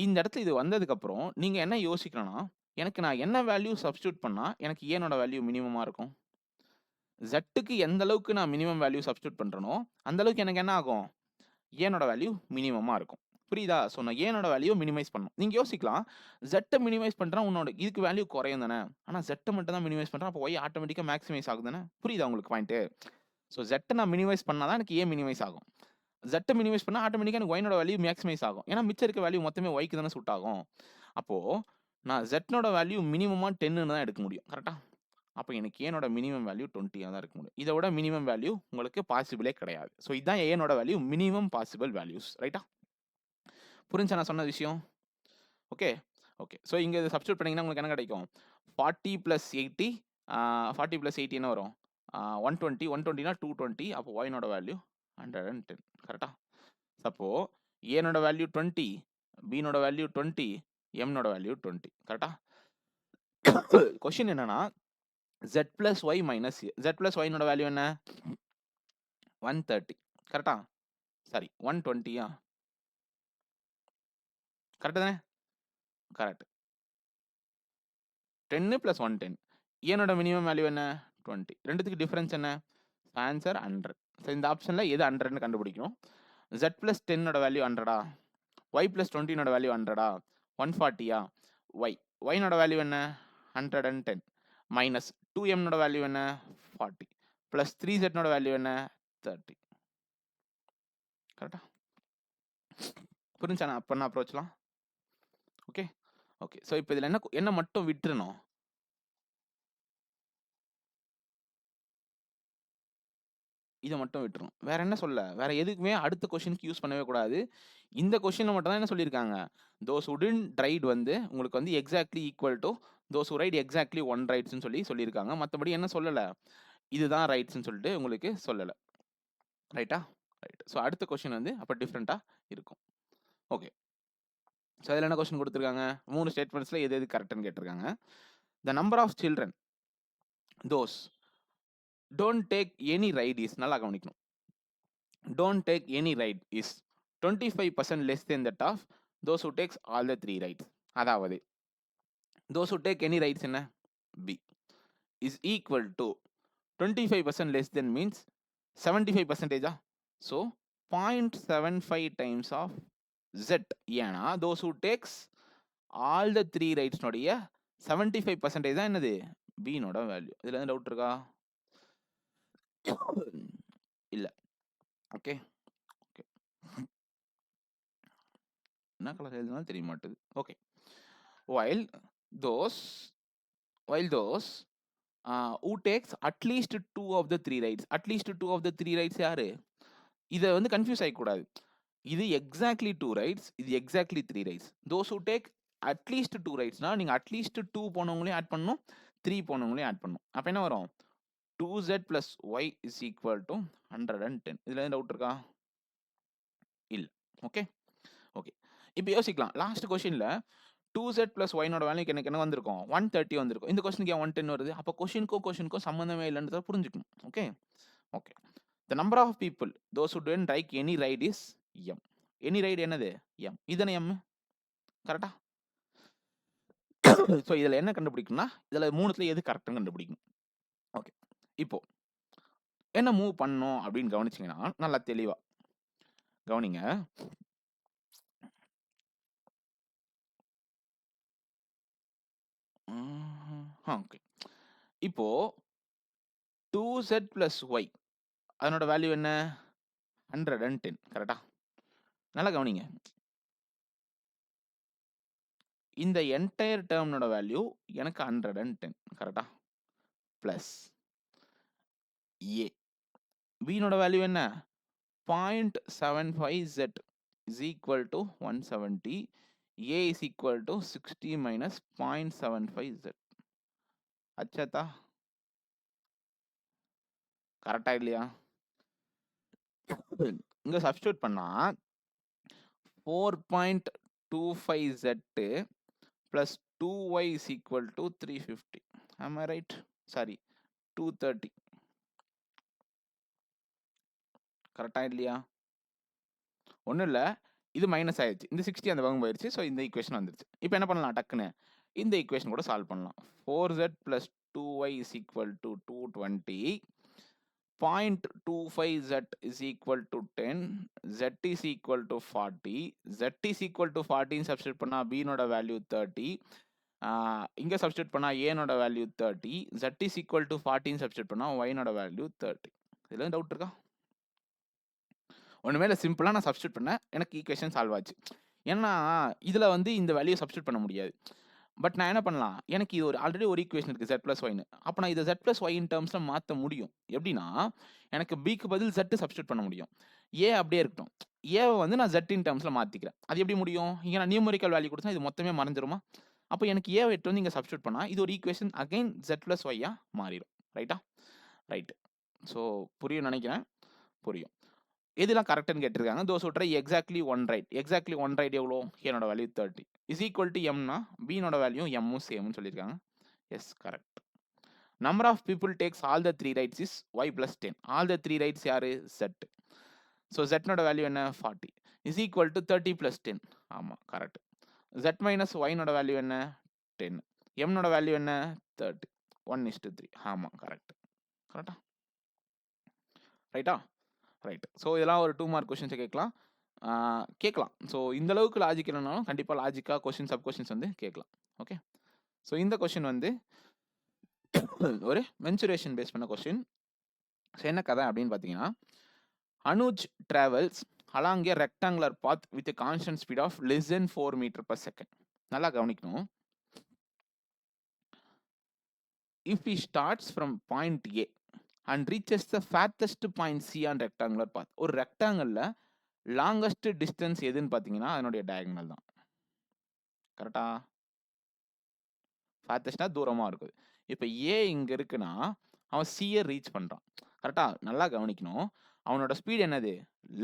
இந்த இடத்துல இது வந்ததுக்கப்புறம் நீங்கள் என்ன யோசிக்கணும்னா, எனக்கு நான் என்ன வேல்யூ சப்ஸ்டியூட் பண்ணால் எனக்கு ஏனோட வேல்யூ மினிமமாக இருக்கும்? ஜெட்டுக்கு எந்த அளவுக்கு நான் மினிமம் வேல்யூ சப்ஸ்டியூட் பண்ணுறனோ அந்த அளவுக்கு எனக்கு என்ன ஆகும்? ஏனோட வேல்யூ மினிமமாக இருக்கும். புரியுதா? ஸோ நான் ஏனோட வேல்யூ மினிமைஸ் பண்ணணும். நீங்கள் யோசிக்கலாம், ஜெட்டை மினிமைஸ் பண்ணுறா உன்னோட இதுக்கு வேல்யூ குறையும் தானே? ஆனால் ஜெட்டை மட்டும் தான் மினிமைஸ் பண்ணுறேன். அப்போ ஒய் ஆட்டோமேட்டிக்காக மேக்ஸிமைஸ் ஆகுது தானே? புரியுதா உங்களுக்கு பாயிண்ட்டு? ஸோ ஜெட்டை நான் மினிமைஸ் பண்ணால் தான் எனக்கு ஏ மினிமைஸ் ஆகும். ஜெட்டை மினிமைஸ் பண்ணால் ஆட்டோமேட்டிக்காக எனக்கு ஒயினோட வேல்யூ மேக்ஸிமைஸ் ஆகும். ஏன்னா மிச்சம் இருக்க வேல்யூ மொத்தமே ஒய்க்கு தானே சூட் ஆகும். அப்போது நான் ஜெட்னோட வேல்யூ மினிமமாக 10ன்னு தான் எடுக்க முடியும். கரெக்டாக? அப்போ எனக்கு ஏனோட மினிமம் வேல்யூ 20 தான் இருக்க முடியும். இதோட மினிமம் வேல்யூ உங்களுக்கு பாசிபிளே கிடையாது. ஸோ இதுதான் ஏனோட வேல்யூ மினிமம் பாசிபிள் வேல்யூஸ். ரைட்டா? புரிஞ்சா நான் சொன்ன விஷயம்? ஓகே. ஓகே. ஸோ இங்கே இதை சப்ஸ்டியூட் பண்ணிங்கன்னா உங்களுக்கு என்ன கிடைக்கும்? 40 + 80 40 + 80 என்ன வரும்? 120. 120னா 220. அப்போ ஒயினோட வேல்யூ 110. கரெக்டா? அப்போ ஏனோட வேல்யூ 20, பீனோட வேல்யூ 20, எம்னோட வேல்யூ 20. கரெக்டா? கொஸ்டின் என்னன்னா z plus y minus a. z plus yனோட வேல்யூ என்ன? 130. கரெக்டா? சாரி 120யா? கரெக்டு தானே? கரெக்ட். 10 + 110. ஏனோட மினிமம் வேல்யூ என்ன? 20. ரெண்டுத்துக்கு டிஃபரன்ஸ் என்ன? ஆன்சர் 100. ஸோ இந்த ஆப்ஷனில் எது 100ன்னு கண்டுபிடிக்கணும். z plus 10ஓட வேல்யூ 100ஆ? y plus 20ஓட வேல்யூ 100ஆ? 140யா? yனோட வேல்யூ என்ன? 110 மைனஸ் 2mனோட வேல்யூ என்ன? 40 ப்ளஸ் 3zனோட வேல்யூ என்ன? 30. கரெக்டா? புரிஞ்சா நான் பண்ண அப்ரோச்லாம்? ஓகே. ஓகே. ஸோ இப்போ இதில் என்ன மட்டும் விட்டுறணும்? இதை மட்டும் விட்டுரும். வேற என்ன சொல்ல? வேற எதுக்குமே அடுத்த கொஸ்டினுக்கு யூஸ் பண்ணவே கூடாது. இந்த கொஸ்டினில் மட்டும் தான் என்ன சொல்லியிருக்காங்க? தோஸ் உடன் ரைட் வந்து உங்களுக்கு வந்து exactly equal to those right exactly 1 ரைட்ஸ்ன்னு சொல்லியிருக்காங்க. மற்றபடி என்ன சொல்லலை? இதுதான் ரைட்ஸ்ன்னு சொல்லிட்டு உங்களுக்கு சொல்லலை. ரைட்டா? ரைட். ஸோ அடுத்த கொஸ்டின் வந்து அப்போ டிஃப்ரெண்ட்டாக இருக்கும். ஓகே. ஸோ அதில் என்ன கொஸ்டின் கொடுத்துருக்காங்க? 3 ஸ்டேட்மெண்ட்ஸில் எது கரெக்டுன்னு கேட்டிருக்காங்க. The number of children those don't take any ride is, நல்லா கவனிக்கணும், don't take any ride is 25% less than that of those who takes all the 3 rides. அதாவது those who take any rides என்ன? B. is equal to 25% less than means 75%. So 0.75 times of z. ஏன்னா those who takes all the 3 rights நோடைய 75% தான் என்னது b நோட value. இதுல எந்த doubt இருக்கா? இல்ல. ஓகே ஓகே, என்ன கலர் எழுதினாலும் தெரிய மாட்டுது. Okay, while those who takes at least 2 of the 3 rights, at least 2 of the 3 rights யாரு? இதை வந்து கன்ஃபியூஸ் ஆகிக்கூடாது. இது எக்ஸாக்ட்லி 2 ரைட்ஸ், இது exactly 3 rides. Those who take at least 2 ரைட்ஸ்னா நீங்கள் அட்லீஸ்ட் 2 போனவங்களையும் ஆட் பண்ணணும், 3 போனவங்களையும் ஆட் பண்ணணும். அப்போ என்ன வரும்? 2z plus y is equal to 110. இதில் எந்த டவுட் இருக்கா? இல்லை. ஓகே ஓகே, இப்போ யோசிக்கலாம். லாஸ்ட் கொஸ்டினில் 2z plus y நோட வேல்யூக்கு எனக்கு என்ன வந்திருக்கும்? 130 வந்திருக்கும். இந்த கொஸ்டினுக்கு ஏன் 110 வருது? அப்போ கொஸ்டினுக்கும் சம்மந்தமே இல்லைன்றதை புரிஞ்சுக்கணும். Okay okay, the number of people those who don't like any ride is m. any ride என்னது? m. இதனை m கரெக்டா? ஸோ இதில் என்ன கண்டுபிடிக்கணும்னா இதில் மூணுத்துல எது கரெக்ட்னு கண்டுபிடிக்கணும். ஓகே, இப்போ என்ன மூவ் பண்ணணும் அப்படின்னு கவனிச்சிங்கன்னா நல்லா தெளிவா கவனிங்க. ஓகே, இப்போ 2z plus y அதனோட வேல்யூ என்ன? 110. கரெக்டா? நல்லா கவனிங்க. இந்த என்டையர் டேர்ம்னோட வேல்யூ எனக்கு 110. கரெக்டா? பிளஸ் ஏ, பினோட வேல்யூ என்ன? 0.75z is equal to 170. a is equal to 60 minus 0.75z. அச்சா கரெக்டா இல்லையா? இங்க சப்ஸ்டிட்யூட் பண்ணா 4.25z plus 2y is equal to 350. Am I right? Sorry, 230. கரெக்டா இல்லையா? ஒன்றும் இல்லை, இது மைனஸ் ஆயிடுச்சு, இந்த 60 அந்த பக்கம் போயிடுச்சு. ஸோ இந்த ஈக்குவேஷன் வந்துருச்சு. இப்போ என்ன பண்ணலாம்? டக்குன்னு இந்த ஈக்குவேஷன் கூட சால்வ் பண்ணலாம். 4z plus 2y is equal to 220. 0.25z is equal to 10. z is equal to 40. z is equal to 14 substitute பண்ணா b நோட வேல்யூ 30. இங்க சப்ஸ்டிட்யூட் பண்ணா a நோட value 30. z is equal to 14 substitute பண்ணா y நோட value 30. இதுல doubt இருக்கா? ஒன்றுமே இல்லை, சிம்பிளாக நான் சப்ஸ்டியூட் பண்ணேன், எனக்கு ஈக்குவேஷன் சால்வ் ஆச்சு. ஏன்னா இதில் வந்து இந்த வேல்யூ சப்ஸ்டியூட் பண்ண முடியாது. பட் நான் என்ன பண்ணலாம்? எனக்கு இது ஒரு ஆல்ரெடி ஒரு ஈக்குவேஷன் இருக்குது z + yன்னு. அப்போ நான் இதை z + y இன் டேர்ம்ஸில் மாற்ற முடியும். எப்படின்னா எனக்கு பிக்கு பதில் z சப்ஸ்டியூட் பண்ண முடியும். ஏ அப்படியே இருக்கட்டும், ஏவை வந்து நான் z இன் டேர்ம்ஸில் மாற்றிக்கிறேன். அது எப்படி முடியும்? இங்கே நான் நியூமரிக்கல் வேல்யூ கொடுத்தா இது மொத்தமே மறைஞ்சிருமா? அப்போ எனக்கு ஏவை எட்டு வந்து இங்கே சப்ஸ்டியூட் பண்ணால் இது ஒரு ஈக்குவேஷன் அகைன் z + y மாறிடும். ரைட்டா? ரைட்டு. ஸோ புரியும் நினைக்கிறேன், புரியும். எதெல்லாம் கரெக்ட்னு கேட்டிருக்காங்க. Those who try exactly one right. Exactly one right எவ்வளோ? என்னோட வேல்யூ 30 இஸ் ஈக்குவல் டு எம்னா பினோட வேல்யூ எம்மும் சேம்னு சொல்லியிருக்காங்க. Yes, correct. Number of people takes all the 3 rights is Y + 10. All the 3 rights யாரு? செட். ஸோ ஜெட்னோட வேல்யூ என்ன? 40 இஸ் ஈக்குவல் டு 30 + 10. ஆமாம், கரெக்ட். ஜெட் மைனஸ் ஒய்னோட வேல்யூ என்ன? 10. எம்னோட வேல்யூ என்ன? 30. 1:3. ஆமாம், கரெக்ட். கரெக்டா? ரைட்டா? ரைட். ஸோ இதெல்லாம் ஒரு 2 மார்க் கொஷின்ஸை கேட்கலாம். ஸோ இந்த அளவுக்கு லாஜிக் இல்லைனாலும் கண்டிப்பாக லாஜிக்காக கொஷின் சப் கொஷின்ஸ் வந்து கேட்கலாம். ஓகே, ஸோ இந்த கொஷின் வந்து ஒரு மென்சுரேஷன் பேஸ் பண்ண கொஸ்டின். ஸோ என்ன கதை அப்படின்னு பார்த்தீங்கன்னா, Anuj travels along a rectangular path with constant speed of less than 4 m/s. நல்லா கவனிக்கணும். If he starts from point A and reaches the farthest point C on rectangular path. ஒரு ரெக்டாங்கிளில் longest distance எதுன்னு பார்த்தீங்கன்னா அதனுடைய டயகனல் தான். கரெக்டா? ஃபார்த்தஸ்ட்னா தூரமாக இருக்குது. இப்போ ஏ இங்கே இருக்குன்னா அவன் சியை ரீச் பண்ணுறான். கரெக்டா? நல்லா கவனிக்கணும். அவனோட ஸ்பீட் என்னது?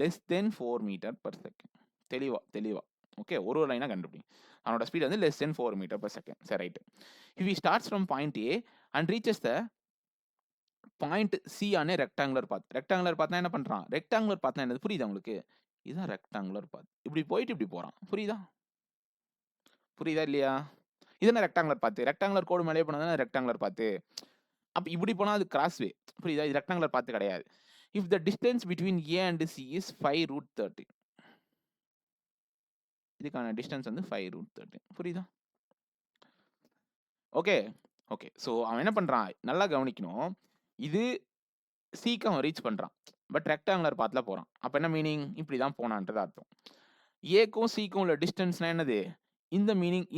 Less than 4 m/s. தெளிவா ஓகே, ஒரு லைனாக கண்டுபிடி. அவனோட ஸ்பீட் வந்து லெஸ் தென் 4 m/s. சரி, right. If he starts from point A and reaches the point C Aney rectangular path. Rectangular பாத்னா என்ன பண்ணுறான்? ரெக்டாங்குலர் பாத்னா என்னது? புரியுதா உங்களுக்கு? இதுதான் ரெக்டாங்குலர் பாத். இப்படி போயிட்டு இப்படி போகிறான். புரியுதா இல்லையா? இதுனா ரெக்டாங்குலர் பாத்து. ரெக்டாங்குலர் கோடு மேலே போனதுனா ரெக்டாங்குலர் பாத்து. அப்ப இப்படி போனா அது கிராஸ் வே. புரியுதா? இது ரெக்டாங்குலர் பாத் கிடையாது. If the distance between A and C is 5√13. இதுக்கான டிஸ்டன்ஸ் வந்து 5√13. புரியுதா? ஓகே. ஓகே. ஸோ அவன் என்ன பண்றான்? நல்லா கவனிக்கணும். இது Cக்கு அவன் ரீச் பண்றான். பட் ரெக்டாங்குலர் பாத்ல போறான். அப்ப என்ன மீனிங்? இப்படி தான் போனான்றது அர்த்தம். Aக்கும் Cக்கும் உள்ள டிஸ்டன்ஸ்னா என்னது?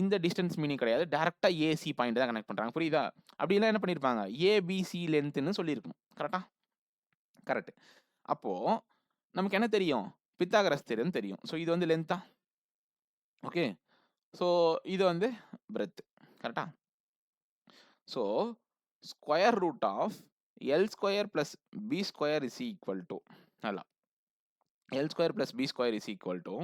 இந்த டிஸ்டன்ஸ் மீனிங் கிடையாது. டைரக்ட்டா AC பாயிண்ட் தான் கனெக்ட் பண்றாங்க. புரியுதா? அப்படிலாம் என்ன பண்ணியிருப்பாங்க? ABC லென்த்ன்னு சொல்லியிருக்கணும். கரெக்ட்டா? கரெக்ட். அப்போ நமக்கு என்ன தெரியும்? பித்தாகரஸ் தியரம் தெரியும். ஸோ இது வந்து லென்த்தா? ஓகே. ஸோ இது வந்து பிரெத். கரெக்ட்டா? So square root of L square plus B square is equal to நல்லா L square plus B square is equal to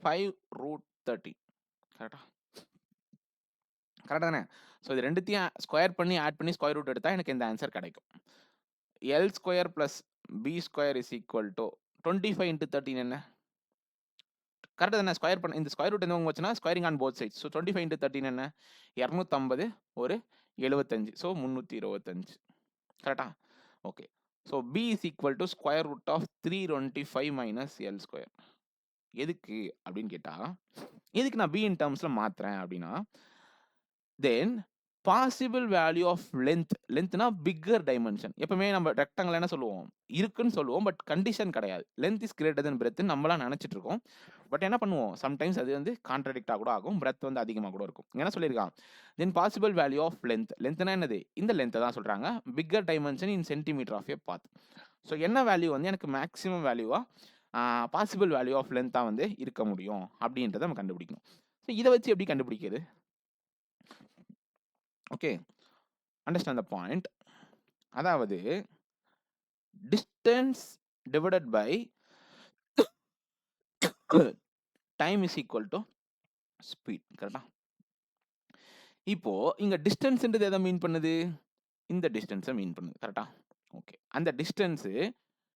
5√13. கரெக்டா? கரெக்டா தானே? ஸோ இது ரெண்டுத்தையும் ஸ்கொயர் பண்ணி ஆட் பண்ணி ஸ்கொயர் ரூட் எடுத்தா எனக்கு இந்த ஆன்சர் கிடைக்கும். L square plus B square is equal to 25 into 13 என்ன? கரெக்டா தானே? ஸ்கொயர் பண்ண இந்த ஸ்கொயர் ரூட் எந்த வச்சுன்னா squaring on both sides. So 25 into 13 என்ன? 250 ஒரு 75. ஸோ 325. கரெக்டா? Okay. So B is equal to square root of 325 minus L square. எதுக்கு அப்படின்னு கேட்டா, எதுக்கு நான் B இன் டேர்ம்ஸ்ல மாத்துறேன் அப்படின்னா, தென் பாசிபிள் வேல்யூ ஆஃப் லென்த்னா பிக்கர் டைமென்ஷன். எப்பவுமே நம்ம ரெக்டாங்கிள் என்ன சொல்லுவோம்? இருக்குன்னு சொல்லுவோம். பட் கண்டிஷன் கிடையாது. Length is greater than breadth நம்மளாம் நினைச்சிட்டு இருக்கோம். பட் என்ன பண்ணுவோம்? சம்டைம்ஸ் அது வந்து கான்ட்ராடிக்டா கூட ஆகும். பிரெத் வந்து அதிகமாக கூட இருக்கும். என்ன சொல்லியிருக்கான்? தென் பாசிபிள் வேல்யூ ஆஃப் லென்த்னா என்னது? இந்த லென்த்தை தான் சொல்றாங்க. Bigger dimension in centimetre of a path. So என்ன வேல்யூ வந்து எனக்கு மேக்ஸிமம் வேல்யூவா பாசிபிள் வேல்யூ ஆஃப் லென்த்தா வந்து இருக்க முடியும் அப்படின்றத நம்ம கண்டுபிடிக்கணும். ஸோ இதை வச்சு எப்படி கண்டுபிடிக்கிறது? Okay, understand the point. அதாவது distance divided by time is equal to speed. கரெக்டா? இப்போ இங்க டிஸ்டன்ஸ்ன்றது எதை மீன் பண்ணுது? இந்த டிஸ்டன்ஸை மீன் பண்ணுது. கரெக்டா? ஓகே. அந்த டிஸ்டன்ஸ்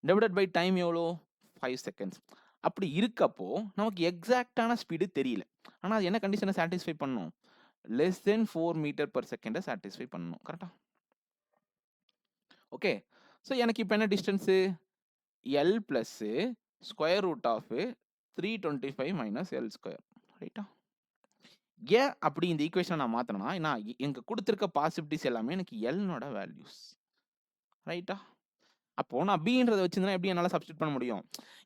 டிவைடட் பை டைம் எவ்வளோ? 5 செகண்ட்ஸ். அப்படி இருக்கப்போ நமக்கு எக்ஸாக்டான ஸ்பீடு தெரியல. ஆனால் அது என்ன கண்டிஷனை சாட்டிஸ்ஃபை பண்ணணும்? லெஸ் தென் 4 மீட்டர் per செகண்டை சாட்டிஸ்ஃபை பண்ணணும். கரெக்டா? ஓகே. ஸோ எனக்கு இப்போ என்ன distance? L plus square root of 325 minus L square. ரைட்டா? ஏன் அப்படி இந்த ஈக்குவேஷனை நான் மாற்றினா, நான் எங்க கொடுத்துருக்க பாசிபிலிட்டிஸ் எல்லாமே எனக்கு எல்னோட வேல்யூஸ். ரைட்டா? அப்போ நான் பின்றதை வச்சிருந்தா எப்படி என்னால் சப்ஸ்டியூட் பண்ண முடியும்?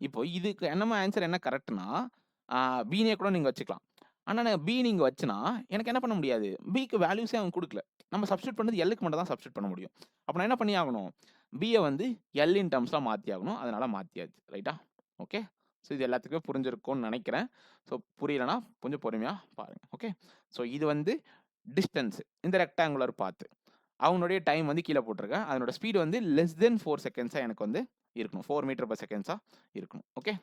இப்போ இதுக்கு என்னமா ஆன்சர் என்ன கரெக்ட்னா, பினே கூட நீங்கள் வச்சுக்கலாம். ஆனால் நான் பி நீங்கள் வச்சுனா எனக்கு என்ன பண்ண முடியாது? பிக்கு வேல்யூஸே அவங்க கொடுக்கல. நம்ம சப்ஸ்டியூட் பண்ணது எல்லுக்கு மட்டும் தான் சப்ஸ்டியூட் பண்ண முடியும். அப்போ நான் என்ன பண்ணி ஆகணும்? பியை வந்து எல் இன் டேர்ம்ஸில் மாற்றி ஆகணும். அதனால மாற்றியாச்சு. ரைட்டா? ஓகே. ஸோ இது எல்லாத்துக்குமே புரிஞ்சிருக்கும்னு நினைக்கிறேன். ஸோ புரியலனா கொஞ்சம் பொறுமையாக பாருங்கள். ஓகே. ஸோ இது வந்து டிஸ்டன்ஸ் இந்த ரெக்டாங்குலர் பாத்து. அவனுடைய டைம் வந்து கீழே போட்டிருக்கேன். அதனோட ஸ்பீடு வந்து லெஸ் தென் 4 செகண்ட்ஸாக எனக்கு வந்து இருக்கணும். 4 மீட்டர் per செகண்ட்ஸாக இருக்கணும். ஓகே.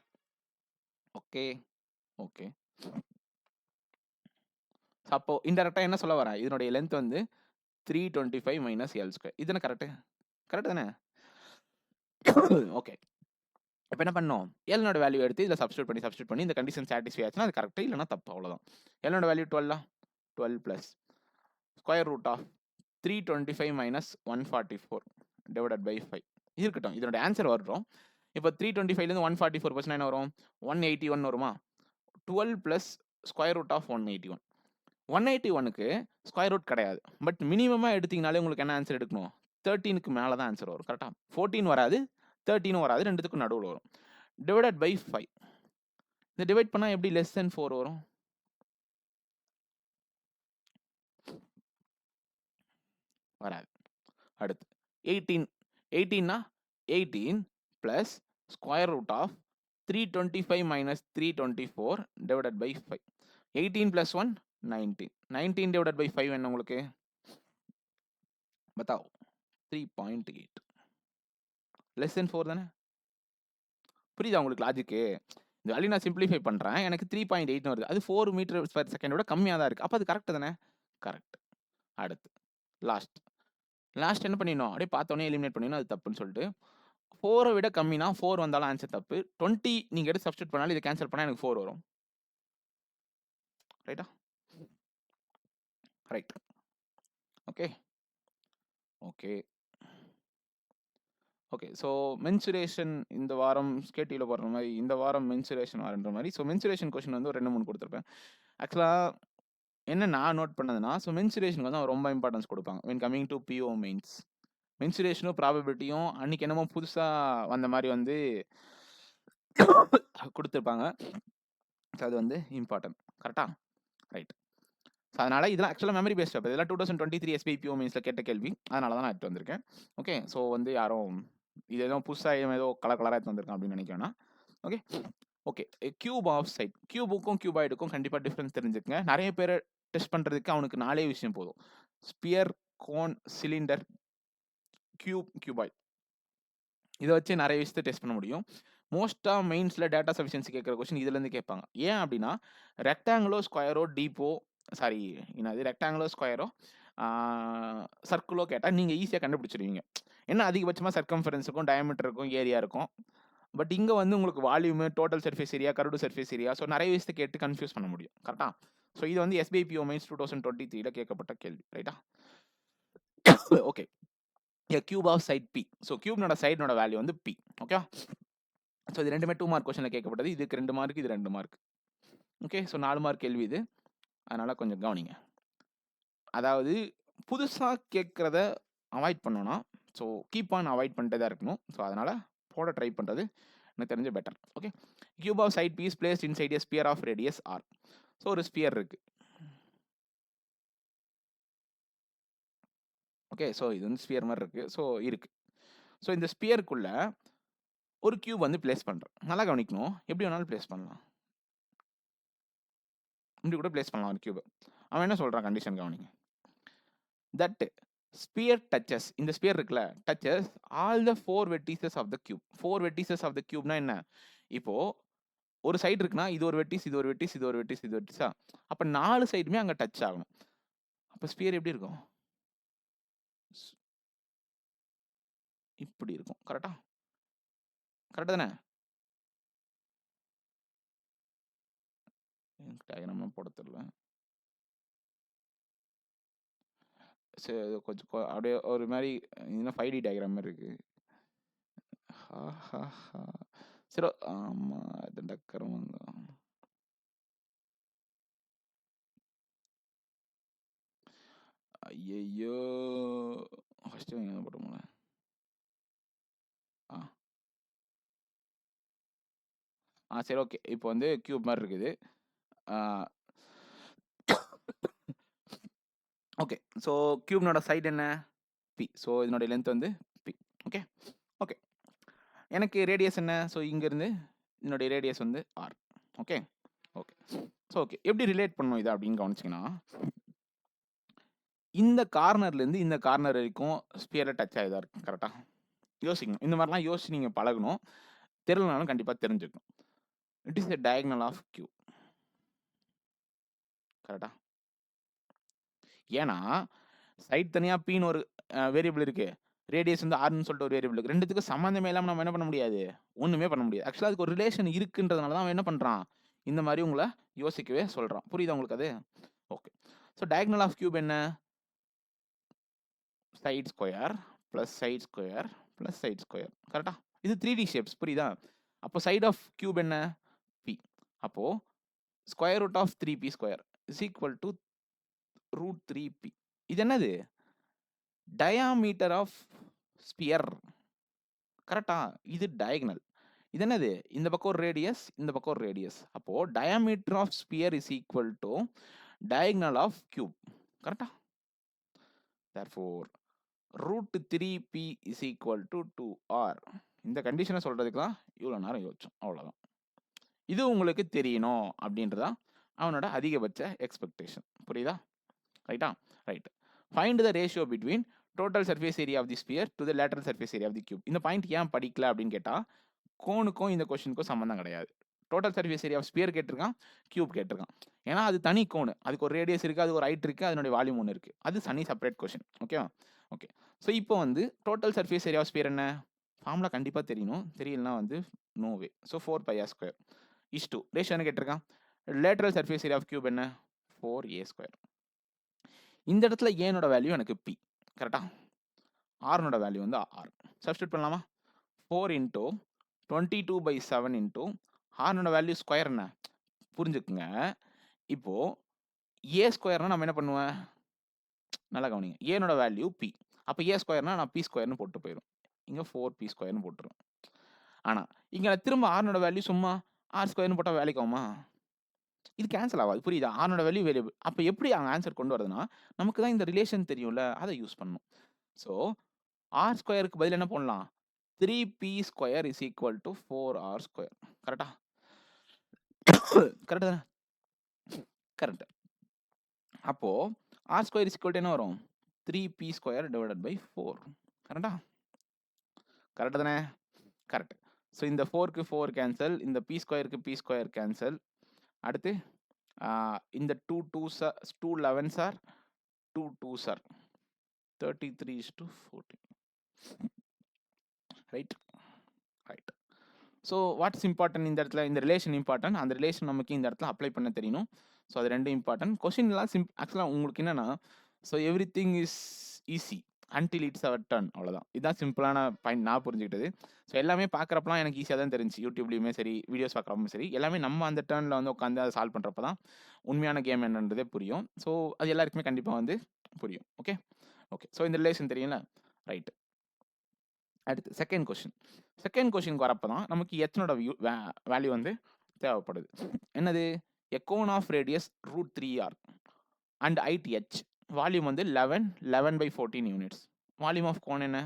ஓகே. ஓகே. அப்போ இன்டெரக்டாக என்ன சொல்ல வரேன்? இதனுடைய லென்த் வந்து 325 மைனஸ் L ஸ்கொயர். இதுதானே கரெக்டு? கரெக்டு தானே? ஓகே. இப்போ என்ன பண்ணோம்? எல்னோட வேல்யூ எடுத்து இதில் சப்ஸ்டியூட் பண்ணி இந்த கண்டிஷன் சாட்டிஸ்ஃபை ஆச்சுன்னா அது கரெக்டு, இல்லைனா தப்பு. அவ்வளோதான். எல்னோட value 12 plus square root of 325 minus 144 divided by 5. இது இருக்கட்டும். இதனோட ஆன்சர் வரும். இப்போ 325லேருந்து 144 போச்சுன்னா என்ன வரும்? 181 வருமா? 12 ப்ளஸ் ஸ்கொயர் ரூட் ஆஃப் 181. 181க்கு ஸ்கொயர் ரூட் கிடையாது. பட் மினிமமாக எடுத்தீங்கனாலே உங்களுக்கு என்ன ஆன்சர் எடுக்கணும்? 13க்கு மேலே தான் ஆன்சர் வரும். கரெக்டாக? 14 வராது, 13 வராது, ரெண்டுத்துக்கும் நடுவில் வரும். Divided by 5. இந்த டிவைட் பண்ணால் எப்படி லெஸ் தென் 4 வரும்? வராது. அடுத்து 18னா 18 plus square root of 325 minus 324 divided by 5. 18 plus 1 19. 19 divided by 5 என்ன உங்களுக்கு? பத்தாவ் 3.8. லெஸ் தென் 4 தானே? புரியுதா உங்களுக்கு லாஜிக்கு? இந்த வேல்யூ நான் சிம்பிளிஃபை பண்ணுறேன். எனக்கு 3.8 வருது. அது 4 மீட்டர் per செகண்டோட கம்மியாக தான் இருக்குது. அப்போ அது கரெக்டு தானே? கரெக்ட். அடுத்து லாஸ்ட் என்ன பண்ணிடணும்? அப்படியே பார்த்தோன்னே எலிமினேட் பண்ணிடணும். அது தப்புன்னு சொல்லிட்டு 4 விட கம்மினா 4 வந்தாலும் ஆன்சர் தப்பு. 20 நீங்க எடுத்து சப்ஸ்டிட்யூட் பண்ணாலும் இத கேன்சல் பண்ணா எனக்கு 4 வரும். ரைட்டா? Right. Okay. Okay. Okay. So mensuration இந்த வாரம் ஸ்கேடியூல போடுற மாரி, இந்த வாரம் மென்சுரேஷன் வாரன்ற மாரி. ஸோ மென்சுரேஷன் கொஸ்டின் வந்து ஒரு 2, 3 குடுத்துருப்பேன். ஆக்சுவலா என்ன நான் நோட் பண்ணதுன்னா, ஸோ மென்சுரேஷனுக்கு வந்து ரொம்ப இம்பார்ட்டன்ஸ் குடுப்பாங்க. When coming to PO mains. மென்சுரேஷனும், ப்ராபபிலிட்டியும் அன்னைக்கு என்னமோ புதுசா வந்த மாரி வந்து குடுத்துருப்பாங்க. அது வந்து இம்பார்ட்டன்ட். கரெக்ட்டா? ரைட். ஸோ அதனால இதெல்லாம் ஆக்சுவலா மெமரி பேஸ்ட் பேப்பர். இதெல்லாம் 2023 எஸ்பிஐ பிஓ மெயின்ஸ்ல கேட்ட கேள்வி. அதனால தான் நான் எடுத்து வந்திருக்கேன். ஓகே. ஸோ வந்து யாரும் இது ஏதோ புதுசா ஏதோ கலரா எடுத்து வந்திருக்கான் அப்படின்னு நினைக்க வேணாம். Okay. Okay. Cube of side. கியூபுக்கும் கியூபாய்டுக்கும் கண்டிப்பா டிஃபரன்ஸ் தெரிஞ்சுக்கங்க. நிறைய பேரை டெஸ்ட் பண்றதுக்கு அவனுக்கு 4 விஷயம் போதும். Sphere, cone, cylinder, cuboid. இதை வச்சு நிறைய விஷயத்தை டெஸ்ட் பண்ண முடியும். மோஸ்டா மெயின்ஸ்ல டேட்டா சஃபிஷியன்சி கேட்குற கொஸ்டின் இதுல இருந்து கேட்பாங்க. ஏன் அப்படின்னா ரெக்டாங்குலோ, ஸ்கொயரோ, டீப்போ சாரி என்னது ரெக்டாங்குலோ, ஸ்கொயரோ, சர்க்குலோ கேட்டால் நீங்கள் ஈஸியாக கண்டுபிடிச்சிருவீங்க. என்ன அதிகபட்சமாக சர்க்கம்ஃபரன்ஸ் இருக்கும், டயமீட்டர் இருக்கும், ஏரியா இருக்கும். பட் இங்கே வந்து உங்களுக்கு volume, total surface area, curved surface area, so நிறைய விஷயத்தை கேட்டு கன்ஃபியூஸ் பண்ண முடியும். கரெக்டா? ஸோ இது வந்து எஸ்பிஐபிஓ மெயின்ஸ் 2023 கேட்கப்பட்ட கேள்வி. ரைட்டா? Okay. Cube of side P. So கியூப்னோட சைடோட வேல்யூ வந்து பி. ஓகே. ஸோ இது ரெண்டுமே 2 மார்க் கொஸ்டினில் கேட்கப்பட்டது. இதுக்கு 2 மார்க், இது 2 மார்க். ஓகே. ஸோ 4 மார்க் கேள்வி இது. அதனால கொஞ்சம் கவனிங்க. அதாவது புதுசாக கேட்குறத அவாய்ட் பண்ணோன்னா, ஸோ கீப் ஆன் அவாய்ட் பண்ணிட்டே தான் இருக்கணும். ஸோ அதனால் போட ட்ரை பண்ணுறது எனக்கு தெரிஞ்ச better. Okay. Cube of side p is placed inside a sphere of radius R. So ஒரு ஸ்பியர் இருக்கு. ஓகே. ஸோ இது வந்து ஸ்பியர் மாதிரி இருக்கு. ஸோ இருக்கு. ஸோ இந்த ஸ்பியருக்குள்ள ஒரு கியூப் வந்து பிளேஸ் பண்ணுறேன். நல்லா கவனிக்கணும். எப்படி வேணாலும் பிளேஸ் பண்ணலாம். இப்படி கூட பிளேஸ் பண்ணலாம் ஒரு கியூப். அவன் என்ன சொல்கிறான் கண்டிஷன் கவனிங்க. தட் ஸ்பியர் டச்சஸ், இந்த ஸ்பியர் இருக்குல்ல, touches all the 4 vertices of the cube. 4 vertices of the கியூப்னா என்ன? இப்போ ஒரு சைடு இருக்குன்னா இது ஒரு வெர்டிஸ், இது ஒரு வெர்டிஸ், இது ஒரு வெர்டிஸ், இது வெர்டிஸா, அப்ப 4 சைடுமே அங்க டச் ஆகணும். அப்ப ஸ்பியர் எப்படி இருக்கும்? இப்படி இருக்கும். கரெக்டா? கரெக்ட் தானே? டயக்ராம் போட தெரியல. சரி கொஞ்சம் அப்படியே ஒரு மாதிரி இன்னும் 5D டயக்ராம் மாதிரி இருக்கு. சரி ஆமா அது டக்கரம் வந்து ஐயோ ஃபர்ஸ்ட் என்ன போட்டோம்ல. சரி ஓகே. இப்போ வந்து கியூப் மாதிரி இருக்குது. ஓகே. ஸோ கியூப்னோட சைடு என்ன? பி. ஸோ இதனுடைய லென்த் வந்து பி. ஓகே. ஓகே. எனக்கு ரேடியஸ் என்ன? ஸோ இங்கேருந்து என்னுடைய ரேடியஸ் வந்து R. Okay. Okay. So okay. எப்படி ரிலேட் பண்ணணும் இதை அப்படின்னு கவனிச்சிங்கன்னா, இந்த கார்னர்லேருந்து இந்த கார்னர் வரைக்கும் ஸ்பியரை டச் ஆகிதான் இருக்கு. கரெக்டாக யோசிக்கணும். இந்த மாதிரிலாம் யோசிச்சு நீங்கள் பழகணும். தெரியலனாலும் கண்டிப்பாக தெரிஞ்சுக்கணும். It is the diagonal of cube. கரெக்டா? ஏன்னா சைட் தனியாக பின்னு ஒரு வேரியபிள் இருக்கு, ரேடியஸ் வந்து ஆர்னு சொல்லிட்டு ஒரு வேரியபிள் இருக்கு. ரெண்டுத்துக்கு சம்மந்தமே இல்லாமல் நம்ம என்ன பண்ண முடியாது? ஒன்றுமே பண்ண முடியாது. ஆக்சுவலாக அதுக்கு ஒரு ரிலேஷன் இருக்குன்றதுனால தான் அவன் என்ன பண்ணுறான், இந்த மாதிரி உங்களை யோசிக்கவே சொல்கிறான். புரியுதா உங்களுக்கு அது? Okay. So diagonal of cube என்ன? Side square plus side square plus side square. கரெக்டா? இது 3D ஷேப்ஸ். புரியுதா? அப்போ சைட் ஆஃப் கியூப் என்ன? பி. அப்போது square root of 3p square is equal to root 3p. இது என்னது? Diameter of sphere. கரெக்டா? இது டயகனல். இது என்னது? இந்த பக்கம் ஒரு ரேடியஸ், இந்த பக்கம் ஒரு ரேடியஸ். அப்போ diameter of sphere is equal to diagonal of cube. கரெக்டா? therefore root 3p is equal to 2r. இந்த கண்டிஷனை சொல்றதுக்கு தான் இவ்வளோ நேரம் யோசிச்சோம். அவ்வளோதான். இது உங்களுக்கு தெரியணும் அப்படின்றதான் அவனோட அதிகபட்ச எக்ஸ்பெக்டேஷன். புரியுதா? ரைட்டா? Right. Find the ratio between total surface area of the sphere to the lateral surface area of the cube. இந்த பாயிண்ட் ஏன் படிக்கல அப்படின்னு கேட்டால், கோனுக்கும் இந்த கொஸ்டினுக்கும் சம்மந்தம் கிடையாது. Total surface area of sphere கேட்டிருக்கான், கியூப் கேட்டிருக்கான். ஏன்னா அது தனி கோனு, அதுக்கு ஒரு ரேடியஸ் இருக்குது, அது ஒரு ஹைட் இருக்குது, அதனுடைய வால்யூம் ஒன்று இருக்குது. அது தனி செப்பரேட் கொஸ்டின். ஓகேவா? ஓகே. ஸோ இப்போ வந்து total surface area of sphere என்ன? ஃபார்முலா கண்டிப்பாக தெரியணும். தெரியலனா வந்து no way. So 4πr² is to ratio என்ன கேட்டிருக்கான்? Lateral surface area of cube என்ன? 4a². இந்த இடத்துல ஏனோட வேல்யூ எனக்கு பி. கரெக்டா? ஆர்னோட வேல்யூ வந்து ஆர். சப்ஸ்டியூட் பண்ணலாமா? 4 இன்டூ 22/7 இன்டூ ஆர்னோட வேல்யூ ஸ்கொயர் என்ன? புரிஞ்சுக்குங்க. இப்போ ஏ ஸ்கொயர்னா நம்ம என்ன பண்ணுவேன்? நல்லா கவனிங்க. ஏனோட வேல்யூ பி. அப்போ ஏ ஸ்கொயர்னா நான் பி ஸ்கொயர்னு போட்டு போயிடும். இங்கே 4p² போட்டுரும். ஆனால் இங்கே நான் திரும்ப ஆர்னோட வேல்யூ சும்மா ஆர் ஸ்கொயர்னு போட்டால் வேலைக்கு ஆகுமா? இது கேன்சல் ஆகாது. புரியுதா? ஆர்னோட வேல்யூ வேரியபிள். அப்போ எப்படி அவங்க ஆன்சர் கொண்டு வரதுன்னா, நமக்கு தான் இந்த ரிலேஷன் தெரியும்ல, அதை யூஸ் பண்ணணும். ஸோ ஆர் ஸ்கொயருக்கு பதில் என்ன பண்ணலாம்? 3p² is equal to 4r². கரெக்டா? கரெக்ட் தானே? கரெக்ட். அப்போ R square is equal to என்ன வரும்? 3p² divided by 4. கரெக்டா? கரெக்ட் தானே? கரெக்ட். ஸோ இந்த 4க்கு 4 கேன்சல், இந்த p²க்கு p² கேன்சல். அடுத்து இந்த 2 11s are 2 2s are 33:14. Right. Right. So what's important இந்த இடத்துல? இந்த ரிலேஷன் இம்பார்ட்டன்ட். அந்த ரிலேஷன் நமக்கு இந்த இடத்துல அப்ளை பண்ண தெரியணும். ஸோ அது ரெண்டும் இம்பார்ட்டன்ட். கொஸ்டின்லாம் ஆக்சுவலாக உங்களுக்கு என்னன்னா, so everything is easy until it's our turn. அவ்வளோதான். இதுதான் சிம்பிளான பாயிண்ட் நான் புரிஞ்சுக்கிட்டது. ஸோ எல்லாமே பார்க்குறப்பலாம் எனக்கு ஈஸியாக தான் தெரிஞ்சு. யூடியூப்லேயுமே சரி, வீடியோஸ் பார்க்குறப்பவும் சரி, எல்லாமே நம்ம அந்த டர்னில் வந்து உட்காந்து அதை சால்வ் பண்ணுறப்ப தான் உண்மையான கேம் என்னன்றதே புரியும். ஸோ அது எல்லாருக்குமே கண்டிப்பாக வந்து புரியும். ஓகே. ஓகே. ஸோ இந்த ரிலேஷன் தெரியும்ல? ரைட். அடுத்து செகண்ட் கொஸ்டின். செகண்ட் கொஸ்டினுக்கு வரப்போ தான் நமக்கு எத்தனோட வேல்யூ வந்து தேவைப்படுது. என்னது? A cone of radius √3r and height h. Volume வந்து 11/14 யூனிட்ஸ். வால்யூம் ஆஃப் கோன் என்ன?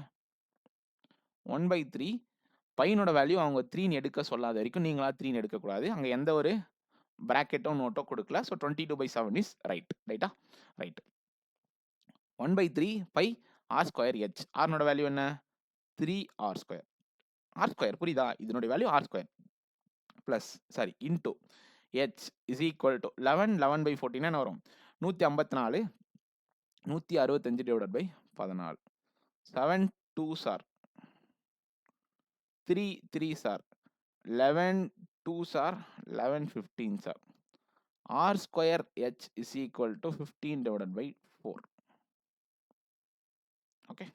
1/3. பையனோட வேல்யூ அவங்க 3ன்னு எடுக்க சொல்லாத வரைக்கும் நீங்களா 3ன்னு எடுக்கக்கூடாது. அங்கே எந்த ஒரு பிராக்கெட்டோ நோட்டோ கொடுக்கல. So 22/7 is right. ரைட்டா? ரைட். 1/3 pi r²h. ஆர்னோட வேல்யூ என்ன? 3r². r² புரியுதா? இதனுடைய value r² plus sorry into h is equal to 11/14 என்ன வரும்? 154 165 divided by 14. 7 2s are 3 3s are 11 2s are 11 15s are r²h is equal to 15 divided by 4. Okay.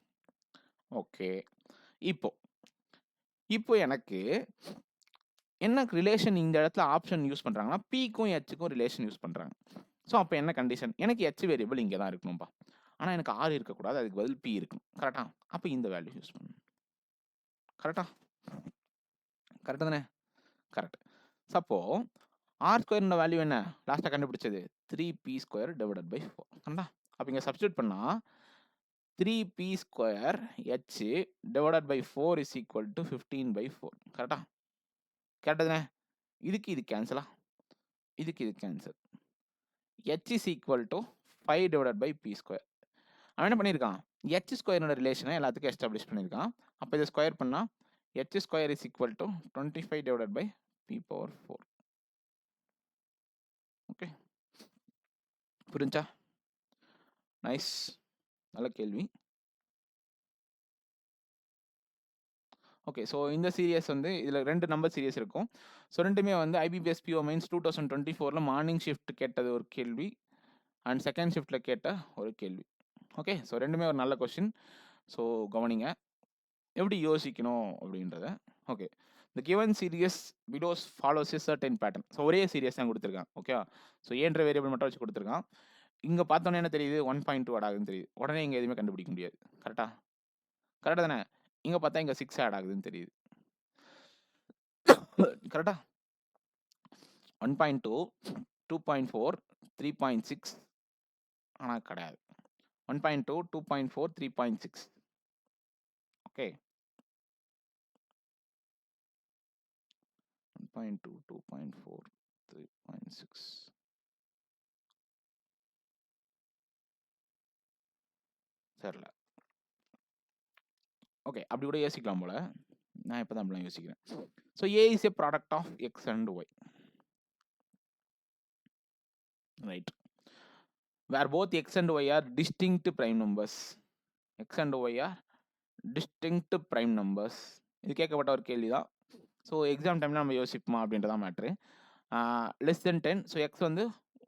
Okay. இப்போ எனக்கு என்ன relation இந்த இடத்துல ஆப்ஷன் யூஸ் பண்ணுறாங்கன்னா, பிக்கும் ஹெச்சுக்கும் ரிலேஷன் யூஸ் பண்ணுறாங்க. ஸோ அப்போ என்ன கண்டிஷன்? எனக்கு ஹெச் வேரியபிள் இங்கே தான் இருக்கணும்ப்பா. ஆனால் எனக்கு ஆர் இருக்கக்கூடாது. அதுக்கு பதில் பி இருக்கணும். கரெக்டா? அப்போ இந்த வேல்யூ யூஸ் பண்ணணும். கரெக்டா? கரெக்டு தானே? கரெக்ட். சப்போ r² வேல்யூ என்ன? லாஸ்ட்டாக கண்டுபிடிச்சது 3p² டிவைடட் பை 4. கரெக்டா? அப்போ இங்கே சப்ஸ்டியூட் பண்ணால் 3p² h divided by 4 is equal to 15/4. கரெக்டா? கரெக்டு தானே? இதுக்கு இது கேன்சலா? இதுக்கு இது cancel. h is equal to 5 divided by p². அவன் என்ன பண்ணியிருக்கான்? h² ரிலேஷனை எல்லாத்துக்கும் எஸ்டாப்ளிஷ் பண்ணியிருக்கான். அப்போ இதை ஸ்கொயர் பண்ணால் h² is equal to 25 divided by p⁴. Okay. புரிஞ்சா? நைஸ். நல்ல கேள்வி. ஓகே. ஸோ இந்த சீரியஸ் வந்து இதில் 2 நம்பர் சீரியஸ் இருக்கும். ஸோ ரெண்டுமே வந்து IBPS PO mains 2024 morning shift கேட்டது ஒரு கேள்வி அண்ட் செகண்ட் ஷிஃப்ட்டில் கேட்ட ஒரு கேள்வி. ஓகே. ஸோ ரெண்டுமே ஒரு நல்ல கொஸ்டின். ஸோ கவனிங்க எப்படி யோசிக்கணும் அப்படின்றத. ஓகே. இந்த given series follows follows a certain pattern. So ஒரே சீரியஸ் தான் கொடுத்துருக்கான். ஓகேவா? ஸோ ஏன்ற வேரியபிள் மட்டும் வச்சு கொடுத்துருக்கான். இங்கே பார்த்தோன்னே என்ன தெரியுது? 1.2 ஆட் ஆகுதுன்னு தெரியுது. உடனே இங்கே எதுவுமே கண்டுபிடிக்க முடியாது. கரெக்டா? கரெக்டாக தானே? இங்கே பார்த்தா இங்கே 6 ஆட் ஆகுதுன்னு தெரியுது. கரெக்டா? 1.2 2.4 3.6 ஆனால் கிடையாது. 1.2 2.4 3.6. ஓகே. 1.2 2.4 3.6 சரில. ஓகே. அப்படி கூட யோசிக்கலாம் போல. நான் இப்போ தான் அப்படிலாம் யோசிக்கிறேன். So A is a product of X and Y. Right. Where both X and Y are distinct prime numbers. X and Y are distinct prime numbers. இது கேட்கப்பட்ட ஒரு கேள்வி தான். ஸோ எக்ஸாம் டைமில் நம்ம யோசிப்போமா அப்படின்றதான் matter. Less than 10. So X வந்து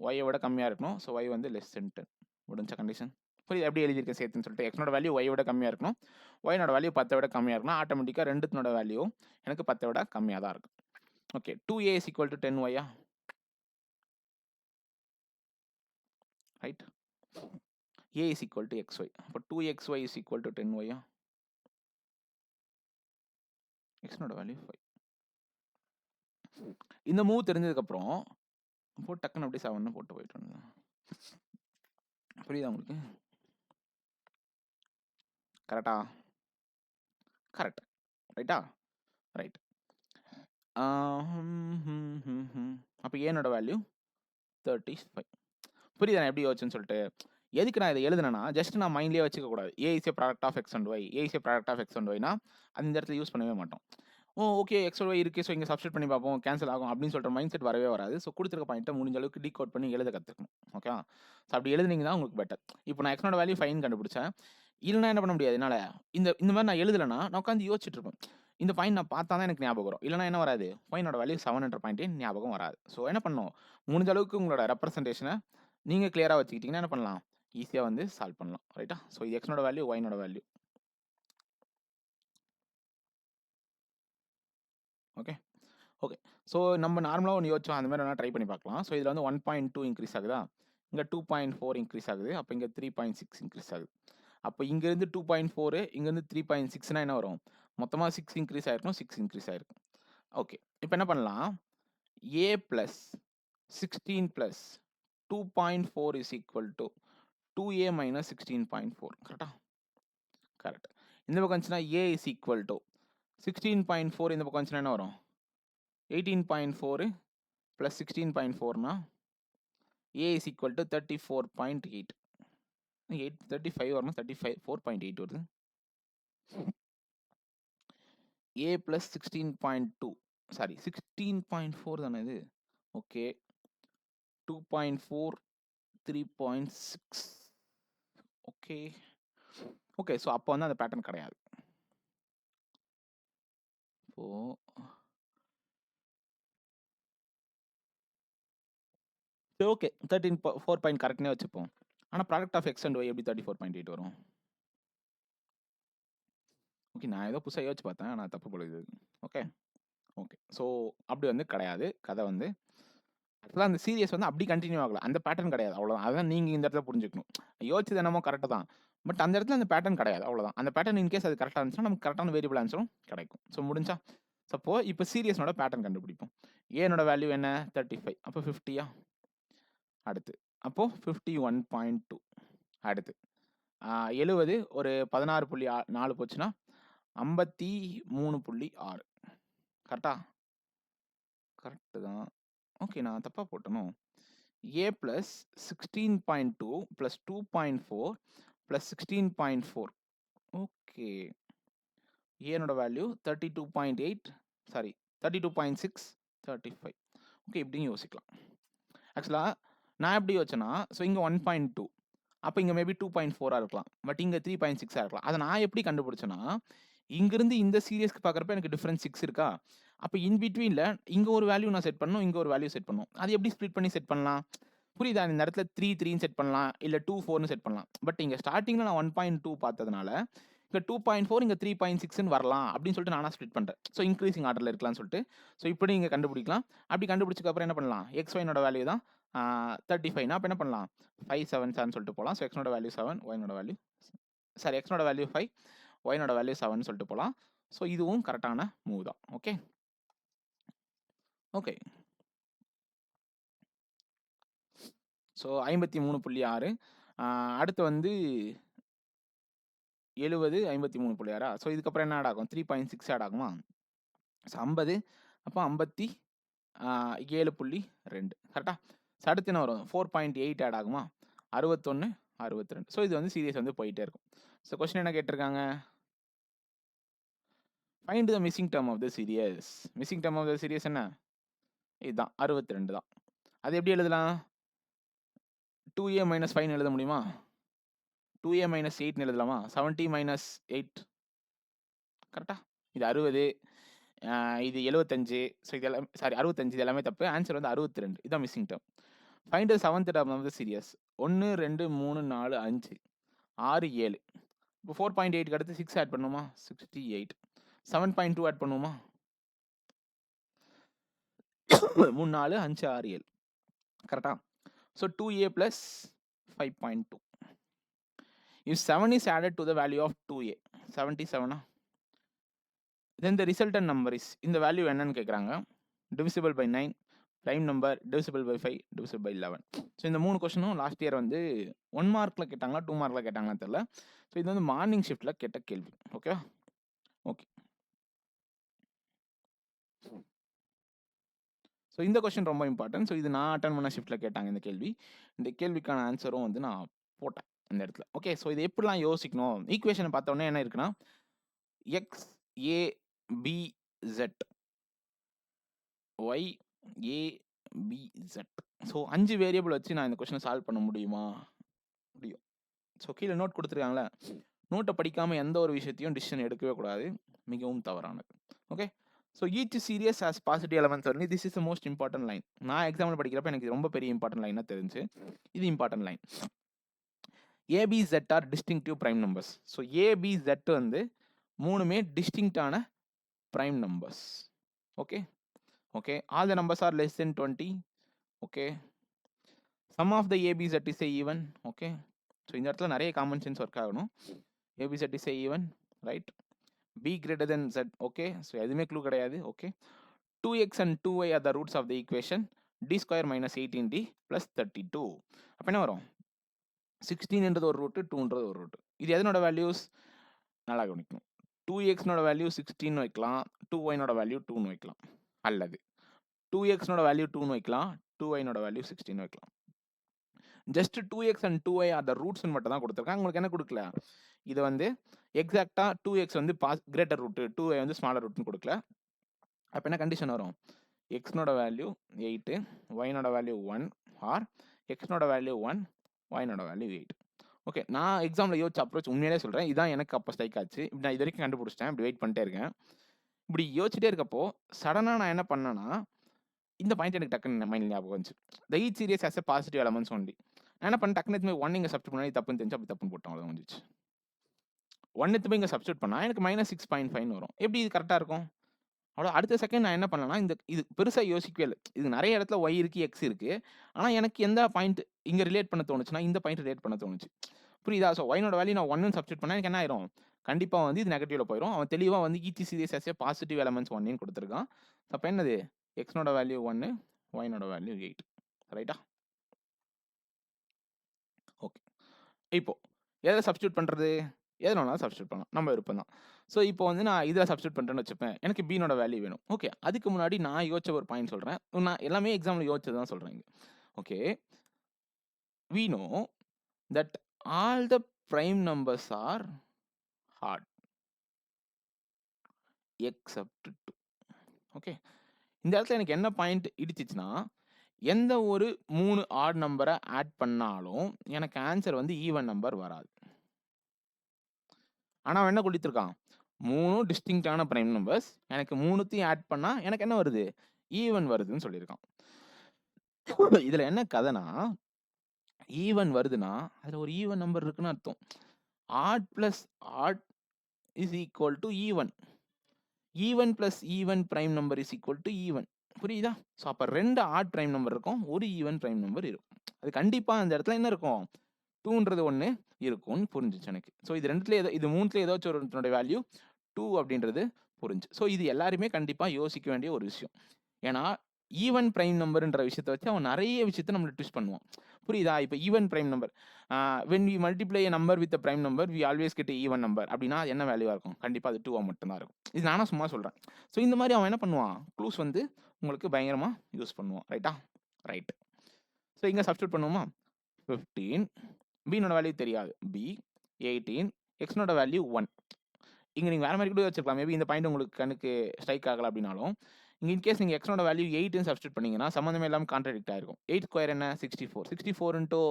ஒய்யை விட கம்மியாக இருக்கணும். ஸோ ஒய் வந்து லெஸ் தென் 10 முடிஞ்ச கண்டிஷன். புரியுது எப்படி எழுதியிருக்கேன் சேர்த்துன்னு சொல்லிட்டு எக்ஸனோட வேல்யூ ஒய் விட கம்மியாக இருக்கணும், ஒய்னோட வேல்யூ 10 விட கம்மியாக இருக்கணும். ஆட்டோமேட்டிக்காக ரெண்டுத்தினோட வேல்யூ எனக்கு 10 விட கம்மியாக தான் இருக்கும். Okay 2a is equal to 10y right. a is equal to xy. அப்போ 2xy is equal to 10y எக்ஸ்னோட வேல்யூ 5. இந்த மூவ் தெரிஞ்சதுக்கப்புறம் போட்டு டக்குன்னு அப்படியே 7 போட்டு போயிட்டு வந்து புரியுதா உங்களுக்கு? கரெக்டா? கரெக்ட் ரைட்டா? ரைட். அப்போ ஏனோட வேல்யூ 35. புரியுதா நான் எப்படி யோசிச்சுன்னு சொல்லிட்டு? எதுக்கு நான் இதை எழுதுனேன்னா ஜஸ்ட் நான் மைண்ட்லேயே வச்சுக்க கூடாது. A is a product of X and Y, A is a product of X and ஒய்னா அந்த இடத்துல யூஸ் பண்ணவே மாட்டோம். ஓகே எக்ஸ் ஒய் இருக்குது, ஸோ இங்கே சப்ஸ்டிட் பண்ணி பார்ப்போம் கேன்சல் ஆகும் அப்படின்னு சொல்கிற மைண்ட் செட் வரவே வராது. ஸோ கொடுத்துருக்க பாயிண்ட்டை முடிஞ்ச அளவுக்கு டீகோட் பண்ணி எழுத கற்றுக்கணும். ஓகே, ஸோ அப்படி எழுதுனீங்கன்னா உங்களுக்கு பெட்டர். இப்போ நான் எக்ஸ்னோட வேல்யூ 5 கண்டுபிடிச்சேன். இல்லைனா என்ன பண்ண முடியாது என்னால். இந்த மாதிரி நான் எழுதலைன்னா நான் உட்காந்து யோசிச்சுட்டு இருப்பேன். இந்த பாயிண்ட் நான் பார்த்தா தான் எனக்கு ஞாபகம் வரும். இல்லைனா என்ன வராது, பாயிண்டோட வேல்யூ 7 பாயிண்ட்டே ஞாபகம் வராது. ஸோ என்ன பண்ணணும், முடிஞ்ச அளவுக்கு உங்களோட ரெப்ரசன்டேஷனை நீங்கள் கிளியராக வச்சுக்கிட்டிங்கன்னா என்ன பண்ணலாம், ஈஸியாக வந்து சால்வ் பண்ணலாம். ரைட்டா? ஸோ இது எக்ஸ்னோட வேல்யூ, ஒய்னோட வேல்யூ. Okay okay. ஸோ நம்ம நார்மலாக ஒன்று யோசிச்சோம், அந்த மாதிரி வேணால் ட்ரை பண்ணி பார்க்கலாம். ஸோ இதில் வந்து 1.2 இன்க்ரீஸ் ஆகுதா, இங்கே 2.4 இன்க்ரீஸ் ஆகுது, அப்போ இங்கே 3.6 இன்க்ரீஸ் ஆகுது. அப்போ இங்கேருந்து 2.4 இங்கேருந்து 3.6னா என்ன வரும், மொத்தமாக 6 இன்க்ரீஸ் ஆகிருக்கும், 6 இன்க்ரீஸ் ஆகிருக்கும். ஓகே, இப்போ என்ன பண்ணலாம், a plus 16 plus 2.4 is equal to 2a minus 16.4. கரெக்டா? கரெக்ட். இந்த பக்கம் வந்துச்சுன்னா a இஸ் ஈக்குவல் டு 16.4, இந்த பக்கம் வந்துச்சுன்னா என்ன வரும், 18.4 plus 16.4 a is equal to 34.8. 35 வரணும், 4.8 வருது. a plus 16.2 சாரி 16.4 தானே இது. ஓகே 2.4 3.6. Okay okay. ஸோ அப்போ வந்து அந்த பேட்டர்ன் கிடையாது. இப்போ ஓகே 13.4 பாயிண்ட் கரெக்ட்னே வச்சுப்போம். ஆனால் product of X and Y எப்படி 34.8 வரும்? ஓகே, நான் ஏதோ புதுசாக யோசிச்சு பார்த்தேன், நான் தப்பு போடுது. Okay okay. ஸோ அப்படி வந்து கிடையாது கதை வந்து. ஆக்சுவலாக அந்த சீரியஸ் வந்து அப்படி கண்டினியூ ஆகல, அந்த பேட்டர்ன் கிடையாது, அவ்வளோதான். அதான் நீங்கள் இந்த இடத்துல புரிஞ்சுக்கணும். யோசிச்சது என்னமோ கரெக்டாக தான், பட் அந்த இடத்துல அந்த பேட்டர்ன் கிடையாது, அவ்வளோதான். அந்த பேட்டர்ன் இன்கேஸ் அது கரெக்டாக இருந்துச்சுன்னா நமக்கு கரெக்டான வேரியபிள் ஆன்சரும் கிடைக்கும். ஸோ முடிஞ்சா சப்போ இப்போ சீரியஸ்னோட பேட்டர்ன் கண்டுபிடிப்போம். ஏனோட வேல்யூ என்ன 35, அப்போ 50யா அடுத்து, அப்போது 51.2 அடுத்து 70 ஒரு 16.4 போச்சுன்னா 53.6. கரெக்டா? கரெக்டு தான். ஓகே, நான் தப்பாக போட்டணும். a plus 16.2 plus 2.4 plus 16.4. Okay, ஏனோட வேல்யூ 32.8 சாரி 32.6 35. ஓகே, இப்படியும் யோசிக்கலாம். ஆக்சுவலாக நான் எப்படி யோசிச்சேன்னா, ஸோ இங்கே 1.2, அப்போ இங்கே மேபி 2.4 இருக்கலாம், பட் இங்கே 3.6 இருக்கலாம். அதை நான் எப்படி கண்டுபிடிச்சேன்னா, இங்கிருந்து இந்த சீரியஸ்க்கு பார்க்குறப்ப எனக்கு டிஃப்ரென்ஸ் 6 இருக்கா, அப்போ இன் பிட்வீனில் இங்கே ஒரு வேல்யூ நான் செட் பண்ணணும், இங்கே ஒரு வேல்யூ செட் பண்ணணும். அது எப்படி ஸ்ப்ளிட் பண்ணி செட் பண்ணலாம், புரியுதா? இந்த இடத்துல 3 செட் பண்ணலாம், இல்லை 2 செட் பண்ணலாம். பட் இங்கே ஸ்டார்டிங்கில் நான் 1.2 பார்த்ததுனால இங்கே 2.4 இங்கே 3.6 வரலாம் அப்படின்னு சொல்லிட்டு நானாக ஸ்ப்ளிட் பண்ணுறேன். ஸோ இன்க்ரீசிங் ஆர்டரில் இருக்கலாம்னு சொல்லிட்டு. ஸோ இப்படி இங்கே கண்டுபிடிக்கலாம். அப்படி கண்டுபிடிச்சதுக்கப்புறம் என்ன பண்ணலாம், எக்ஸ் ஒய்னோட வேல்யூ தான் 35னா அப்போ என்ன பண்ணலாம் 5 7 7 சொல்லிட்டு போகலாம். ஸோ எக்ஸ்னோட வேல்யூ 7, ஒய்னோட வேல்யூ சாரி எக்ஸ்னோட வேல்யூ 5, ஒய்னோட வேல்யூ 7 சொல்லிட்டு போகலாம். ஸோ இதுவும் கரெக்டான மூவ் தான். Okay okay. ஸோ 53.6 அடுத்து வந்து 70 53.6. ஸோ இதுக்கப்புறம் என்ன ஆட் ஆகும், 3.6 ஆட் ஆகுமா. ஸோ 50, அப்போ 57.2 கரெக்டா. ஸோ அடுத்து என்ன வரும், 4.8 ஆட் ஆகுமா, 61 62. ஸோ இது வந்து சீரியஸ் வந்து போயிட்டே இருக்கும். ஸோ கொஸ்டின் என்ன கேட்டிருக்காங்க, find the missing term of the series. Missing term of the series என்ன, இதுதான் 62 தான். அது எப்படி எழுதலாம், 2a minus 5 எழுத முடியுமா, 2a minus 8 எழுதலாமா, 70 minus 8 கரெக்டா. இது 60, இது 75. ஸோ இது எல்லாம் 65. இது எல்லாமே தப்பு. ஆன்சர் வந்து 62. இதான் missing term. Find the 7th term of the series. 1, 2, 3, 4, 5, 6, 7. இப்போ 4.8க்கு அடுத்து 6 ஆட் பண்ணுமா? 68. 7.2 ஆட் பண்ணுவோமா? 3, 4, 5, 6, 7. கரெக்டா? So 2a plus 5.2. If 7 is added to the value of 2a, 77. Then the resultant number is, இந்த வேல்யூ என்னன்னு கேட்குறாங்க. divisible by 9, prime number, divisible by 5, divisible by 11. So இந்த 3 கொஸ்டினும் last year வந்து 1 மார்க்கில் கேட்டாங்களா 2 மார்க்கில் கேட்டாங்கன்னு தெரியல. ஸோ இது வந்து மார்னிங் ஷிஃப்ட்டில் கேட்ட கேள்வி. Okay okay. ஸோ இந்த கொஸ்டின் ரொம்ப இம்பார்ட்டன்ட். ஸோ இது நான் அட்டன் பண்ண ஷிஃப்ட்டில் கேட்டாங்க இந்த கேள்வி. இந்த கேள்விக்கான ஆன்சரும் வந்து நான் போட்டேன் இந்த இடத்துல. ஓகே, ஸோ இது எப்படிலாம் யோசிக்கணும்? ஈக்குவேஷனை பார்த்தோன்னே என்ன இருக்குன்னா, X A B jet Y A B jet. So 5 variable வச்சு நான் இந்த கொஸ்டினை சால்வ் பண்ண முடியுமா? முடியும். ஸோ கீழே நோட் கொடுத்துருக்காங்களே, நோட்டை படிக்காமல் எந்த ஒரு விஷயத்தையும் டிசிஷன் எடுக்கவே கூடாது, மிகவும் தவறானது. Okay, so each series has positive elements only. This is the most important line. நான் எக்ஸாம்பிள் படிக்கிறப்ப எனக்கு ரொம்ப பெரிய இம்பார்ட்டன்ட் லைனாக தெரிஞ்சு. இது important line. A B Z are distinctive prime numbers. So A B Z வந்து 3மே டிஸ்டிங்டான prime numbers. Okay okay, all the numbers are less than 20. Okay, sum of the A B Z is even. Okay, so இந்த இடத்துல நிறைய காமன் சென்ஸ் ஒர்க் ஆகணும். A B Z is even, right? b greater than z. Okay, so எதுவுமே clue கிடையாது. Okay, 2x and 2y are the roots of the equation. d square minus 18d plus 32. அப்போ என்ன வரும்? 16ன்றது ஒரு ரூட்டு, 2ன்றது ஒரு ரூட்டு. இது எதனோட values? நல்லா கவனிக்கணும். 2xனோட வேல்யூ 16 வைக்கலாம், 2yனோட வேல்யூ 2ன்னு வைக்கலாம். அல்லது 2xனோட வேல்யூ 2ன்னு வைக்கலாம், 2yனோட வேல்யூ 16 வைக்கலாம். Just 2x and 2y are the roots மட்டும் தான் கொடுத்துருக்காங்க. உங்களுக்கு என்ன கொடுக்கல? இது வந்து எக்ஸாக்டா 2x வந்து கிரேட்டர் ரூட்டு, 2y வந்து ஸ்மாலர் ரூட்னு கொடுக்கல. அப்போ என்ன கண்டிஷன் வரும்? எக்ஸ்னோட வேல்யூ 8, ஒய்னோட வேல்யூ 1, ஆர் எக்ஸ்னோட வேல்யூ 1, ஒய்னோட வேல்யூ 8. ஓகே, நான் எக்ஸாம்பிள் யோசிச்ச அப்ரோச் உண்மையிலே சொல்கிறேன். இதான் எனக்கு அப்போ ஸ்ட்ரைக் ஆச்சு. இப்படி நான் இது வரைக்கும் கண்டுபிடிச்சிட்டேன். இப்படி வெயிட் பண்ணிட்டே இருக்கேன். இப்படி யோசிச்சுட்டே இருக்கப்போ சடனாக நான் என்ன பண்ணேன்னா, இந்த பாயிண்ட் எனக்கு டக்குன்னு மைண்ட் ஞாபகம் வந்துச்சு. The each series has a positive elements only. நான் என்ன பண்ணேன், டக்குனு 1 இங்கே சப்ஸ்டியூட் பண்ணி தப்புன்னு தெரிஞ்சு அப்படி தப்புன்னு போட்டோம். அவ்வளோ வந்துச்சு. 1 எடுத்து போய் இங்கே சப்ஸ்டியூட் பண்ணால் எனக்கு -6.5 வரும். எப்படி இது கரெக்டாக இருக்கும்? அவ்வளோ. அடுத்த செகண்ட் நான் என்ன பண்ணேன்னா, இது பெருசாக யோசிக்கவே இல்லை. இது நிறைய இடத்துல ஒய் இருக்குது, எக்ஸ் இருக்குது. ஆனால் எனக்கு எந்த பாயிண்ட் இங்கே ரிலேட் பண்ண தோணுச்சுன்னா, இந்த பாயிண்ட் ரிலேட் பண்ண தோணுச்சு. புரியுதா? ஸோ ஒய்னோட வேல்யூ நான் 1 சப்ஸ்டியூட் பண்ணால் எனக்கு என்ன ஆயிரும்? கண்டிப்பாக வந்து இது நெகட்டிவ்ல போயிடும். அவன் தெளிவாக வந்து each series has a positive elements 1ன்னு கொடுத்துருக்கான். அப்போ என்னது? எக்ஸ்னோட வேல்யூ 1, ஒய்னோட வேல்யூ 8. ரைட்டா? ஓகே, இப்போ எதை சப்ஸ்டியூட் பண்ணுறது? எதனாலும் சப்ஸ்டியூட் பண்ணலாம், நம்ம விருப்பம் தான். ஸோ இப்போ வந்து நான் இதில் சப்ஸ்டியூட் பண்ணுறேன்னு வச்சுப்பேன். எனக்கு பீனோட வேல்யூ வேணும். ஓகே, அதுக்கு முன்னாடி நான் யோசிச்ச ஒரு பாயிண்ட் சொல்கிறேன். நான் எல்லாமே எக்ஸாம்பிள் யோசிச்சது தான் சொல்கிறேன் இங்கே. Okay, we know that all the prime numbers are hard except 2. Okay, இந்த இடத்துல எனக்கு என்ன பாயிண்ட் இடிச்சிச்சுன்னா, எந்த ஒரு 3 ஆட் நம்பரை ஆட் பண்ணாலும் எனக்கு ஆன்சர் வந்து ஈவன் நம்பர் வராது. ஆனால் அவன் என்ன கொடுத்துருக்கான்? 3 டிஸ்டிங்டான பிரைம் நம்பர்ஸ், எனக்கு 3த்தையும் ஆட் பண்ணால் எனக்கு என்ன வருது? ஈவன் வருதுன்னு சொல்லியிருக்கான். இதில் என்ன கதைனா, ஈவன் வருதுன்னா அதில் ஒரு ஈவன் நம்பர் இருக்குன்னு அர்த்தம். Odd plus odd is equal to even. Even plus even prime number is equal to even. புரியுதா? ஸோ அப்போ 2 ஆட் பிரைம் நம்பர் இருக்கும், ஒரு ஈவன் பிரைம் நம்பர் இருக்கும். அது கண்டிப்பாக அந்த இடத்துல என்ன இருக்கும்? 2ன்றது 1 இருக்கும்னு புரிஞ்சிச்சு எனக்கு. ஸோ இது 2த்துல இது 3த்துல ஏதாச்சும் ஒரு வேல்யூ 2 அப்படின்றது புரிஞ்சு. ஸோ இது எல்லாருமே கண்டிப்பாக யோசிக்க வேண்டிய ஒரு விஷயம். ஏன்னா ஈவன் பிரைம் நம்பர்ன்ற விஷயத்தை வச்சு அவன் நிறைய விஷயத்தை நம்மளை ட்விஸ்ட் பண்ணுவான். புரியுதா? இப்போ even prime number, when we multiply a number with prime number we always get even number அப்படின்னா அது என்ன வேல்யூவாக இருக்கும்? கண்டிப்பாக அது 2 மட்டும்தான் இருக்கும். இது நானும் சும்மா சொல்கிறேன். ஸோ இந்த மாதிரி அவன் என்ன பண்ணுவான்? க்ளூஸ் வந்து உங்களுக்கு பயங்கரமாக யூஸ் பண்ணுவான். ரைட்டா? ரைட். ஸோ இங்கே சப்ஸ்டியூட் பண்ணுவோமா? 15, பீனோட வேல்யூ தெரியாது, பி 18, எக்ஸ்னோட வேல்யூ 1. இங்கே நீங்கள் வேறு மாதிரி கூட வச்சுருக்கலாம். மேபி இந்த பாயிண்ட் உங்களுக்கு கண்ணுக்கு ஸ்ட்ரைக் ஆகலை அப்படின்னாலும், இங்கே இன்கேஸ் நீங்கள் எக்ஸ்னோட வேல்யூ 8ன்னு சப்ஸ்டியூட் பண்ணிங்கன்னா சம்மந்தமே இல்லாமல் கான்ட்ராடிக்ட் ஆயிருக்கும். 8 ஸ்கொயர் என்ன? 64. 64 ×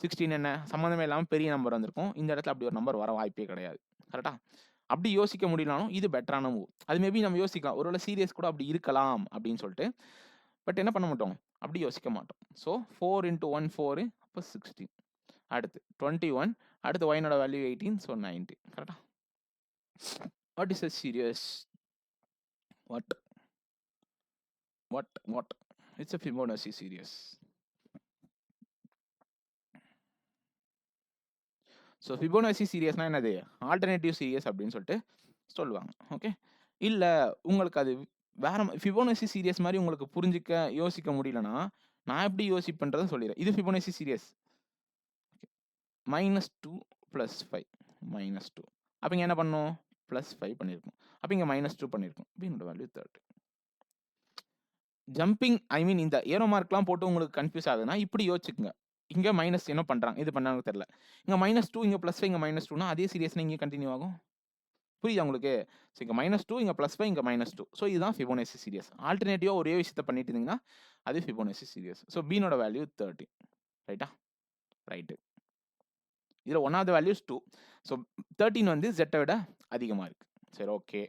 16 என்ன? சம்மந்தமே இல்லாமல் பெரிய நம்பர் வந்திருக்கும். இந்த இடத்துல அப்படி ஒரு நம்பர் வர வாய்ப்பே கிடையாது. கரெக்டாக? அப்படி யோசிக்க முடியலனாலும் இது பெட்டரான மூவ். அது மேபி நம்ம யோசிக்கலாம். ஒருவேளை சீரியஸ் கூட அப்படி இருக்கலாம் அப்படின்னு சொல்லிட்டு. பட் என்ன பண்ண மாட்டோம்? அப்படி யோசிக்க மாட்டோம். ஸோ 4 × 1 4 அப்போ 16. அடுத்து 21. அடுத்து ஒயினோட வேல்யூ 18. ஸோ 90. கரெக்டா? What is a series? What? It's a Fibonacci series. So Fibonacci சீரியஸ்னா என்னது? ஆல்டர்னேட்டிவ் சீரியஸ் அப்படின்னு சொல்லிட்டு சொல்லுவாங்க. ஓகே. இல்லை உங்களுக்கு அது வேற Fibonacci சீரியஸ் மாதிரி உங்களுக்கு புரிஞ்சிக்க யோசிக்க முடியலன்னா நான் எப்படி யோசிப்பேன்றதை சொல்லிடுறேன். இது Fibonacci சீரியஸ். -2 + 5 -2. அப்போ இங்கே என்ன பண்ணும்? +5 பண்ணியிருக்கும். அப்போ இங்கே -2 பண்ணியிருக்கும். என்னோட வேல்யூ 30. ஜம்பிங் ஐ மீன் இந்த ஏரோ மார்க்லாம் போட்டு உங்களுக்கு கன்ஃபியூஸ் ஆகுதுன்னா இப்படி யோசிச்சுக்குங்க. இங்கே மைனஸ் என்ன பண்ணுறாங்க, இது பண்ணாங்க தெரியல. இங்கே -2 இங்கே +5 இங்கே -2னா அதே சீரியஸ்னா இங்கே கண்டினியூ ஆகும். புரியுதா உங்களுக்கு? ஸோ இங்கே -2 இங்கே +5 இங்கே -2. ஸோ இதுதான் Fibonacci சீரியஸ். ஆல்டர்னேட்டிவாக ஒரே விஷயத்தை பண்ணிட்டு இருந்தீங்கன்னா அது Fibonacci சீரியஸ். ஸோ பீனோட வேல்யூ 30. ரைட்டா? ரைட்டு. இதில் ஒன்னாவது வேல்யூஸ் 2. ஸோ 13 வந்து Z விட அதிகமாக இருக்குது. சரி ஓகே.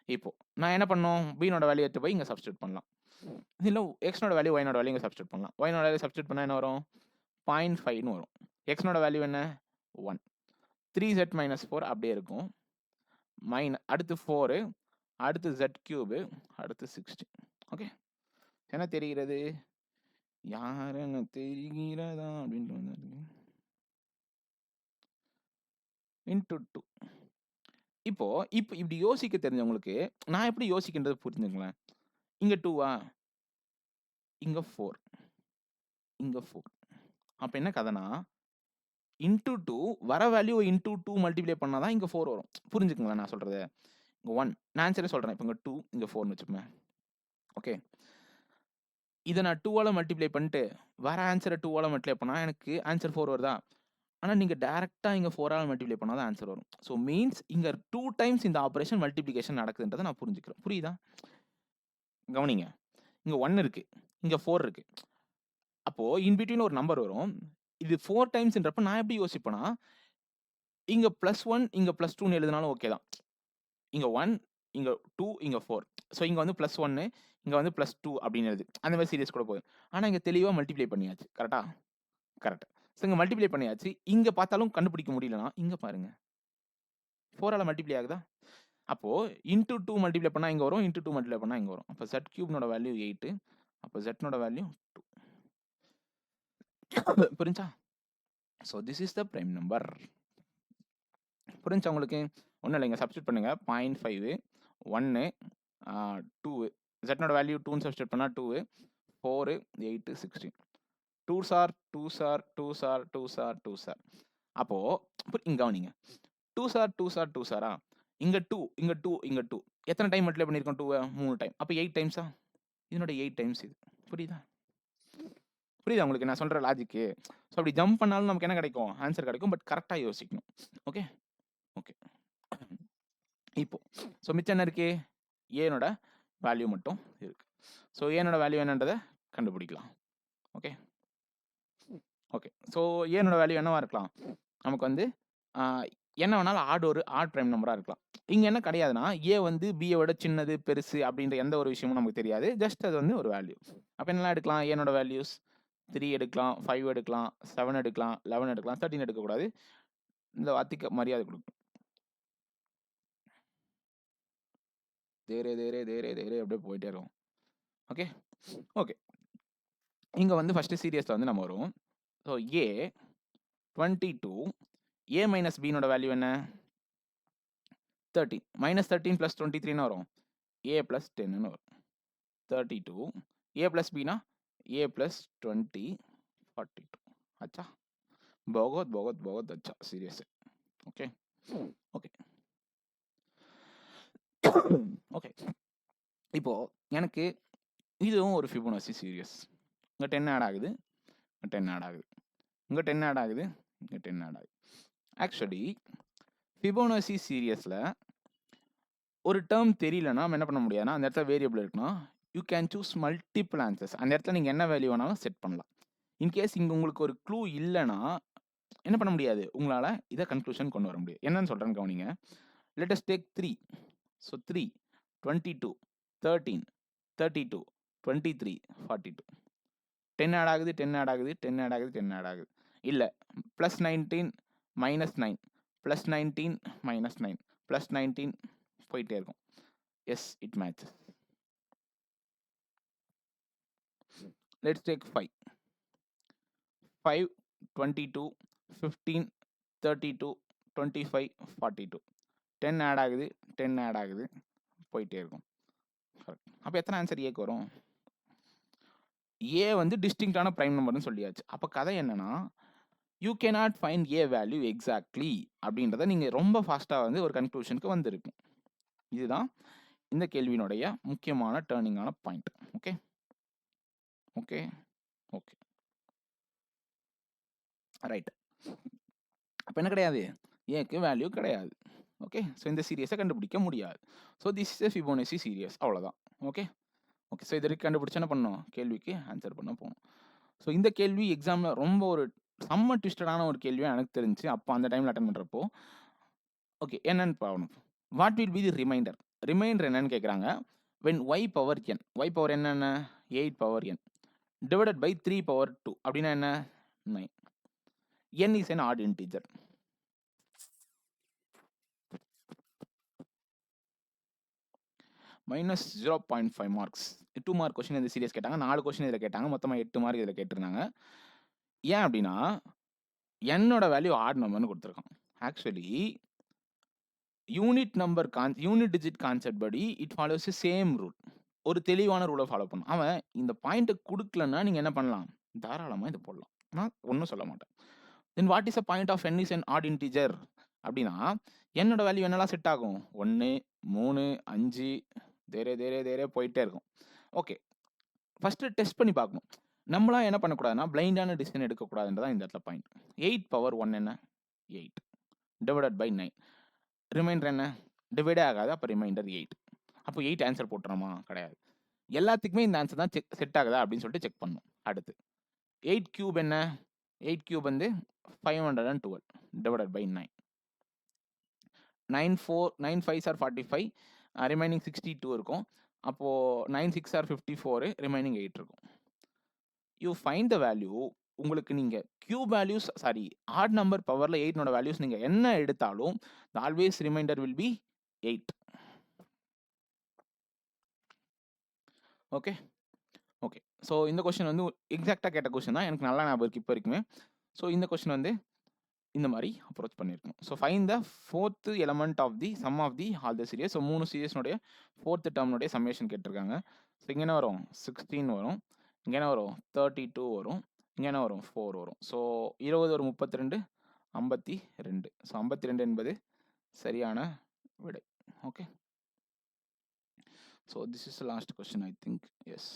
இப்போ நான் என்ன பண்ணோம்? பீனோட வேல்யூ எடுத்து போய் இங்கே சப்ஸ்டியூட் பண்ணலாம். இல்லை எக்ஸ்னோட வேல்யூ ஒய்னோட வேல்யூ இங்கே சப்ஸ்டியூட் பண்ணலாம். ஒய்னோட வேல்யூ சப்ஸ்டியூட் பண்ணால் என்ன வரும்? 0.5ன்னு வரும். எக்ஸ்னோட வேல்யூ என்ன? 1. 3Z - 4 அப்படியே இருக்கும். அடுத்து 4, அடுத்து Z³ அடுத்து 60. ஓகே. என்ன தெரிகிறது? யாருன்னு தெரிகிறதா அப்படின்ட்டு வந்து × 2. இப்போ இப்படி யோசிக்க தெரிஞ்சவங்களுக்கு நான் எப்படி யோசிக்கின்றது புரிஞ்சுங்களேன். இங்க 2வா? இங்க 4. இங்க 4. அப்ப என்ன கதைனா × 2 வர வேல்யூ × 2 மல்டிப்ளை பண்ணாதான் இங்க 4 வரும். புரிஞ்சுக்குங்களா நான் சொல்றது? இங்க 1 நான் ஆன்சரே சொல்றேன். இப்போ இங்க 2 இங்க 4ன்னு வச்சுப்போமே. ஓகே. இதை நான் 2ஆல மல்டிப்ளை பண்ணிட்டு வர ஆன்சரை 2ஆல மல்டிப்ளை பண்ணா எனக்கு ஆன்சர் 4 வருதா? ஆனால் நீங்கள் டேரெக்டாக இங்கே 4ஆல் மல்டிப்ளை பண்ணால் தான் ஆன்சர் வரும். ஸோ மீன்ஸ் இங்கே 2 டைம்ஸ் இந்த ஆப்ரேஷன் மல்டிப்ளிகேஷன் நடக்குதுன்றதை நான் புரிஞ்சுக்கிறேன். புரியுதா? கவனிங்க. இங்கே 1 இருக்கு, இங்கே 4 இருக்கு. அப்போ இன்பிட்வீன் ஒரு நம்பர் வரும். இது 4 டைம்ஸ்ன்றப்ப நான் எப்படி யோசிப்பேன்னா இங்கே +1 இங்கே +2ன்னு எழுதினாலும் ஓகே தான். இங்கே 1 இங்கே 2 இங்கே 4. ஸோ இங்கே வந்து +1 இங்கே வந்து +2 அப்படின்னு எழுது. அந்த மாதிரி சீரியஸ் கூட போகுது. ஆனால் இங்கே தெளிவாக மல்டிப்ளை பண்ணியாச்சு. கரெக்டா? கரெக்ட். ஸோ இங்கே மல்டிப்ளை பண்ணியாச்சு. இங்கே பார்த்தாலும் கண்டுபிடிக்க முடியலனா இங்கே பாருங்க 4ஆல மல்டிப்ளை ஆகுதா? அப்போ × 2 மல்டிப்ளை பண்ணால் இங்கே வரும், × 2 மல்டிப்ளை பண்ணால் இங்கே வரும். அப்போ Z³ வேல்யூ 8. அப்போ Z வேல்யூ 2. புரிஞ்சா? So this is the prime number. புரிஞ்சா உங்களுக்கு? ஒன்றும் இல்லைங்க, சப்ஸ்டியூட் பண்ணுங்க. 0.5 1 2 Z வேல்யூ 2ன்னு சப்ஸ்டியூட் பண்ணால் 2 4 8 16. 2 sir 2 sir 2 sir 2 sir 2 sir. அப்போ இங்க கவனிங்க. 2 சார் 2 சார் 2 சாரா? இங்க 2 இங்க 2 இங்க 2 எத்தனை டைம் மல்டிப்ளை பண்ணியிருக்கோம்? 2 3 டைம். அப்போ 8 டைம்ஸா? இதனோட 8 டைம்ஸ் இது. புரியுதா? புரியுதா உங்களுக்கு நான் சொல்ற லாஜிக்கு? ஸோ அப்படி ஜம்ப் பண்ணாலும் நமக்கு என்ன கிடைக்கும்? ஆன்சர் கிடைக்கும். பட் கரெக்டாக யோசிக்கணும். Okay okay. இப்போ ஸோ மிச்சம் என்ன இருக்கு? ஏனோட வேல்யூ மட்டும் இருக்கு. ஸோ ஏனோட வேல்யூ என்னன்றதை கண்டுபிடிக்கலாம். Okay okay. ஸோ ஏனோட வேல்யூ என்னவா இருக்கலாம்? நமக்கு வந்து என்ன வேணாலும் ஆட் பிரைம் நம்பராக இருக்கலாம். இங்கே என்ன கிடையாதுன்னா ஏ வந்து பியை விட சின்னது பெருசு அப்படின்ற எந்த ஒரு விஷயமும் நமக்கு தெரியாது. ஜஸ்ட் அது வந்து ஒரு வேல்யூ. அப்போ என்னெல்லாம் எடுக்கலாம்? ஏனோட வேல்யூஸ் 3 எடுக்கலாம், 5 எடுக்கலாம், 7 எடுக்கலாம், 11 எடுக்கலாம், 13 எடுக்கக்கூடாது. இந்த வார்த்தைக்கு மரியாதை கொடுக்கும். தேரே தேரே தேரே தேரே அப்படியே போயிட்டே இருக்கும். Okay okay. இங்கே வந்து ஃபஸ்ட்டு சீரியஸில் வந்து நம்ம வரும். ஸோ ஏ 22 ஏ மைனஸ் பினோட வேல்யூ என்ன? 13. -13 + 23ன்னு வரும். ஏ + 10ன்னு வரும். 32 ஏ + பினா ஏ + 20 42. अच्छा बहुत बहुत बहुत अच्छा सीरियस है. Okay okay okay. இப்போ எனக்கு இதுவும் ஒரு Fibonacci சீரியஸ். இங்கே 10 ஆட் ஆகுது, இங்கே 10 ஆட் ஆகுது, இங்கே 10 ஆட் ஆகுது, இங்கே 10 ஆட் ஆகுது. ஆக்சுவலி Fibonacci சீரியஸில் ஒரு டேர்ம் தெரியலன்னா நம்ம என்ன பண்ண முடியாதுன்னா அந்த இடத்துல வேரியபிள் இருக்குன்னா you can choose multiple answers. அந்த இடத்துல நீங்கள் என்ன வேல்யூ வேணாலும் செட் பண்ணலாம். இன்கேஸ் இங்கே உங்களுக்கு ஒரு க்ளூ இல்லைன்னா என்ன பண்ண முடியாது? உங்களால் இதை கன்க்ளூஷன் கொண்டு வர முடியாது. என்னன்னு சொல்கிறேன்னு கவனிங்க. Let us take 3. So 3, 22, 13, 32, 23, 42. 10 odd ஆகுது, 10 ஆட் ஆகுது, 10 ஆட் ஆகுது, 10 ஆட் ஆகுது. இல்லை, plus 19 minus 9, plus 19 minus 9, plus 19 போயிட்டே இருக்கும். Yes, it matches. Let's take 5. 5, 22, 15, 32, 25, 42. 10 odd ஆகுது, 10 ஆட் ஆகுது, போயிட்டே இருக்கும். கரெக்ட். அப்போ எத்தனை ஆன்சர் ஏக்கு வரும்? ஏ வந்து டிஸ்டிங்டான ப்ரைம் நம்பர்னு சொல்லியாச்சு. அப்போ கதை என்னன்னா, you cannot find A value exactly அப்படின்றத நீங்கள் ரொம்ப ஃபாஸ்ட்டாக வந்து ஒரு கன்க்ளூஷனுக்கு வந்திருக்கு. இதுதான் இந்த கேள்வியினுடைய முக்கியமான டேர்னிங்கான point. Okay okay okay right. அப்போ என்ன கிடையாது, ஏக்கு வேல்யூ கிடையாது. ஓகே, ஸோ இந்த சீரியஸை கண்டுபிடிக்க முடியாது. So this is a Fibonacci series, அவ்வளோதான். Okay okay. ஸோ இதற்கு கண்டுபிடிச்சா என்ன பண்ணணும், கேள்விக்கு ஆன்சர் பண்ண போகணும். ஸோ இந்த கேள்வி எக்ஸாமில் ரொம்ப ஒரு செம்ம ட்விஸ்டடான ஒரு கேள்வியாக எனக்கு தெரிஞ்சு அப்போ அந்த டைமில் அட்டன் பண்ணுறப்போ. ஓகே, என்னன்னு பார்க்கணும். What will be the remainder? Remainder என்னன்னு கேட்குறாங்க. When Y power N, Y power என்னென்ன 8 power N divided by 3 power 2 அப்படின்னா என்ன 9. N is N odd integer. Minus 0.5 marks. 2 mark question இந்த சீரியஸ் கேட்டாங்க, 4 கொஸ்டின் இதில் கேட்டாங்க, மொத்தமாக 8 மார்க் இதில் கேட்டிருந்தாங்க. ஏன் அப்படின்னா என்னோட வேல்யூ ஆட் நம்பர்னு கொடுத்துருக்கான். Actually unit number unit digit concept படி இட் ஃபாலோஸ் சேம் ரூல். ஒரு தெளிவான ரூலை ஃபாலோ பண்ணும். அவன் இந்த பாயிண்ட்டை கொடுக்கலன்னா நீங்கள் என்ன பண்ணலாம், தாராளமாக இதை போடலாம், நான் ஒன்றும் சொல்ல மாட்டேன். Then what is a point of N is N odd integer அப்படின்னா என்னோட வேல்யூ என்னெல்லாம் செட் ஆகும், 1, 3, 5 தேரே போயிட்டே இருக்கும். ஓகே, ஃபஸ்ட்டு டெஸ்ட் பண்ணி பார்க்கணும். நம்மளாம் என்ன பண்ணக்கூடாதுன்னா பிளைண்டான டிசிஷன் எடுக்கக்கூடாதுன்றதான் இந்த இடத்துல பாயிண்ட். 8 பவர் 1 என்ன 8 டிவைடட் பை 9. ரிமைண்டர் என்ன டிவைடே ஆகாது, அப்போ ரிமைண்டர் 8. அப்போ 8 ஆன்சர் போட்டுறோமா, கிடையாது. எல்லாத்துக்குமே இந்த ஆன்சர் தான் செட் ஆகுதா அப்படின்னு சொல்லிட்டு செக் பண்ணணும். அடுத்து 8 கியூப் என்ன, 8 கியூப் வந்து 512 divided by 9. 9 5s are 45, remaining 62 இருக்கும். அப்போது 9 6 are 54, ரிமைனிங் 8 இருக்கும். You find the value. உங்களுக்கு நீங்கள் கியூப் வேல்யூஸ் ஆட் நம்பர் பவரில் 8 வேல்யூஸ் நீங்கள் என்ன எடுத்தாலும் always remainder will be 8. Okay okay. So இந்த கொஸ்டின் வந்து எக்ஸாக்டாக கேட்ட கொஸ்டின் தான், எனக்கு நல்லா ஞாபகம் இருக்குது இப்போ வரைக்குமே. ஸோ இந்த கொஸ்டின் வந்து இந்த மாதிரி அப்ரோச் பண்ணியிருக்கணும். So find the 4th element of the sum of the all the series. So 3 சீரியஸ்னுடைய 4th டேர்ம்னுடைய சம்மேஷன் கேட்டிருக்காங்க. ஸோ இங்கே என்ன வரும் 16 வரும், இங்கே என்ன வரும் 32 வரும், இங்கே என்ன வரும் 4 வரும். ஸோ 20 ஒரு 32, 52. ஸோ 52 என்பது சரியான விடை. Okay, so this is last question I think. Yes.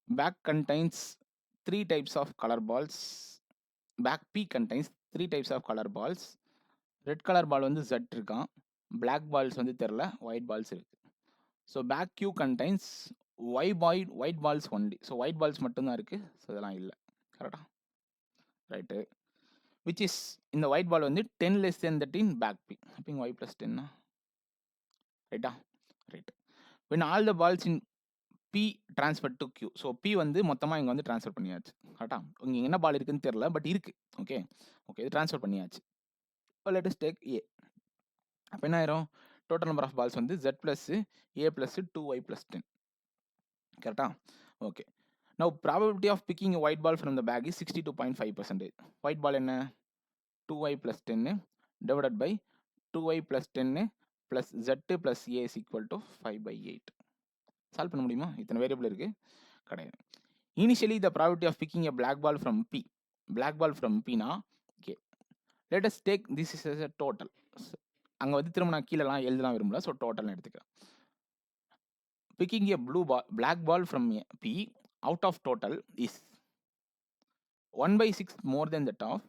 Bag contains 3 types of color balls. Bag P contains 3 types of color balls. Red colour ball வந்து Z இருக்கான், பிளாக் பால்ஸ் வந்து தெரில, ஒயிட் பால்ஸ் இருக்கு. So bag Q contains white balls only. So white balls மட்டும்தான் இருக்கு, so இதெல்லாம் இல்லை. கரெக்டா, ரைட்டு. விச் இஸ் இந்த ஒயிட் பால் வந்து 10 less than that in back P. அப்போ இங்கே Y + 10, ரைட்டா, right. when all the balls in P transfer to Q. So P வந்து மொத்தமாக இங்கே வந்து ட்ரான்ஸ்ஃபர் பண்ணியாச்சு. கரெக்டா, இங்கே என்ன பால் இருக்குன்னு தெரில, பட் இருக்கு. ஓகே ஓகே, இது ட்ரான்ஸ்ஃபர் பண்ணியாச்சு. let us take A. அப்போ என்ன ஆயிரும், டோட்டல் நம்பர் ஆஃப் பால்ஸ் வந்து Z + A + 2Y + 10. கரெக்டா, okay. now probability of picking a white ball from the bag is 62.5%. white ball என்ன 2Y + 10 divided by 2Y + 10 plus Z plus A is equal to 5/8. Solve பண்ண முடியுமா, இத்தனை variable இருக்கு, கிடையாது. Initially the probability of picking a black ball from P. Black ball from Pனா okay, let us take this is a total. அங்கே வந்து திரும்ப நான் கீழெல்லாம் எழுதலாம் விரும்பல, ஸோ டோட்டல் எடுத்துக்கிறேன். Picking a black ball from P out of total is 1/6 more than that of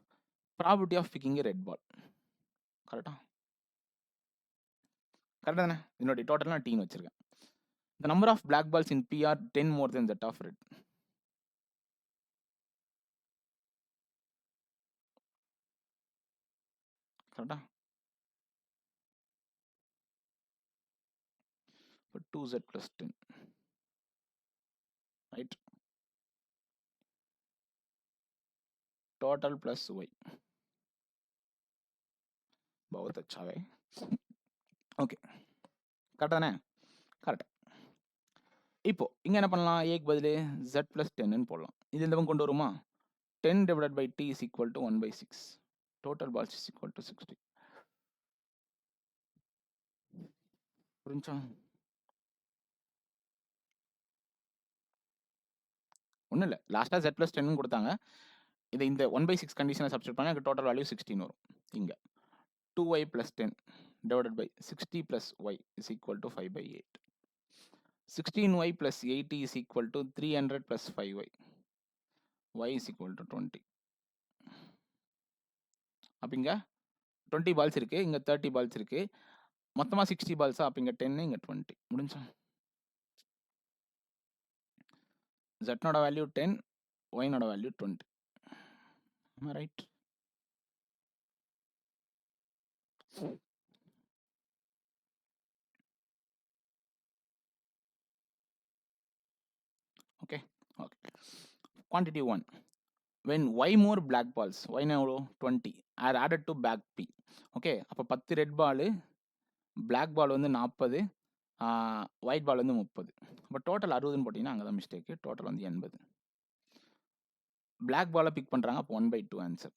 probability of picking a red ball. கரெக்டா, கரெக்டாக தானே, என்னுடைய டோட்டல் நான் டீன் வச்சிருக்கேன். The number of black balls in P are 10 more than that of red. கரெக்டா, 2z plus 10, right? Total plus y. बहुत अच्छा है. ஓகே, கரெக்டாக தானே? கரெக்ட். இப்போ இங்கே என்ன பண்ணலாம்? ஏக்கு பதில் z plus 10ன்னு போடலாம். இது இந்த பக்கம் கொண்டு வருமா? 10 divided by t is equal to 1 by 6. Total balls is equal to 60. புரிஞ்சா? ஒன்றும் இல்லை, லாஸ்ட்டாக z plus 10 கொடுத்தாங்க. இதை இந்த 1/6 கண்டிஷனை சப்ஸ்டிட் பண்ணால் எனக்கு டோட்டல் வேல்யூ 16 வரும். இங்கே 2y plus 10 divided by 60 plus y is equal to 5/8. 16y plus 80 is equal to 300 plus 5y. y is equal to 20. அப்போ இங்கே 20 பால்ஸ் இருக்குது, இங்கே 30 பால்ஸ் இருக்குது, மொத்தமாக 60 பால்ஸா? அப்போ இங்கே 10, இங்கே 20. முடிஞ்சா? z-நோட வேல்யூ 10, y-நோட வேல்யூ 20. ரைட்? Okay okay. Quantity 1. When y more black balls, y எவ்வளோ 20 are added to bag P. Okay, அப்போ 10 ரெட் பால், பிளாக் பால் வந்து 40, ஒயிட் பால் வந்து 30. அப்போ டோட்டல் 60ன்னு போட்டிங்கன்னா அங்கே தான் மிஸ்டேக்கு. டோட்டல் வந்து 80. பிளாக் பாலை பிக் பண்ணுறாங்க, அப்போ 1/2 answer.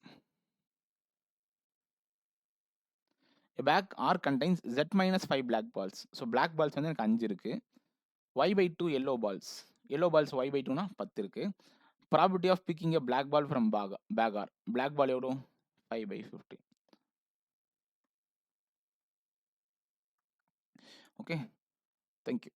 A bag R contains Z minus 5 black balls. So black balls வந்து எனக்கு 5 இருக்குது. y/2 yellow balls. yellow balls y/2னா 10 இருக்குது. Probability of picking a black ball from bag R. black ball எவ்வளோ? 5/50. Okay, thank you.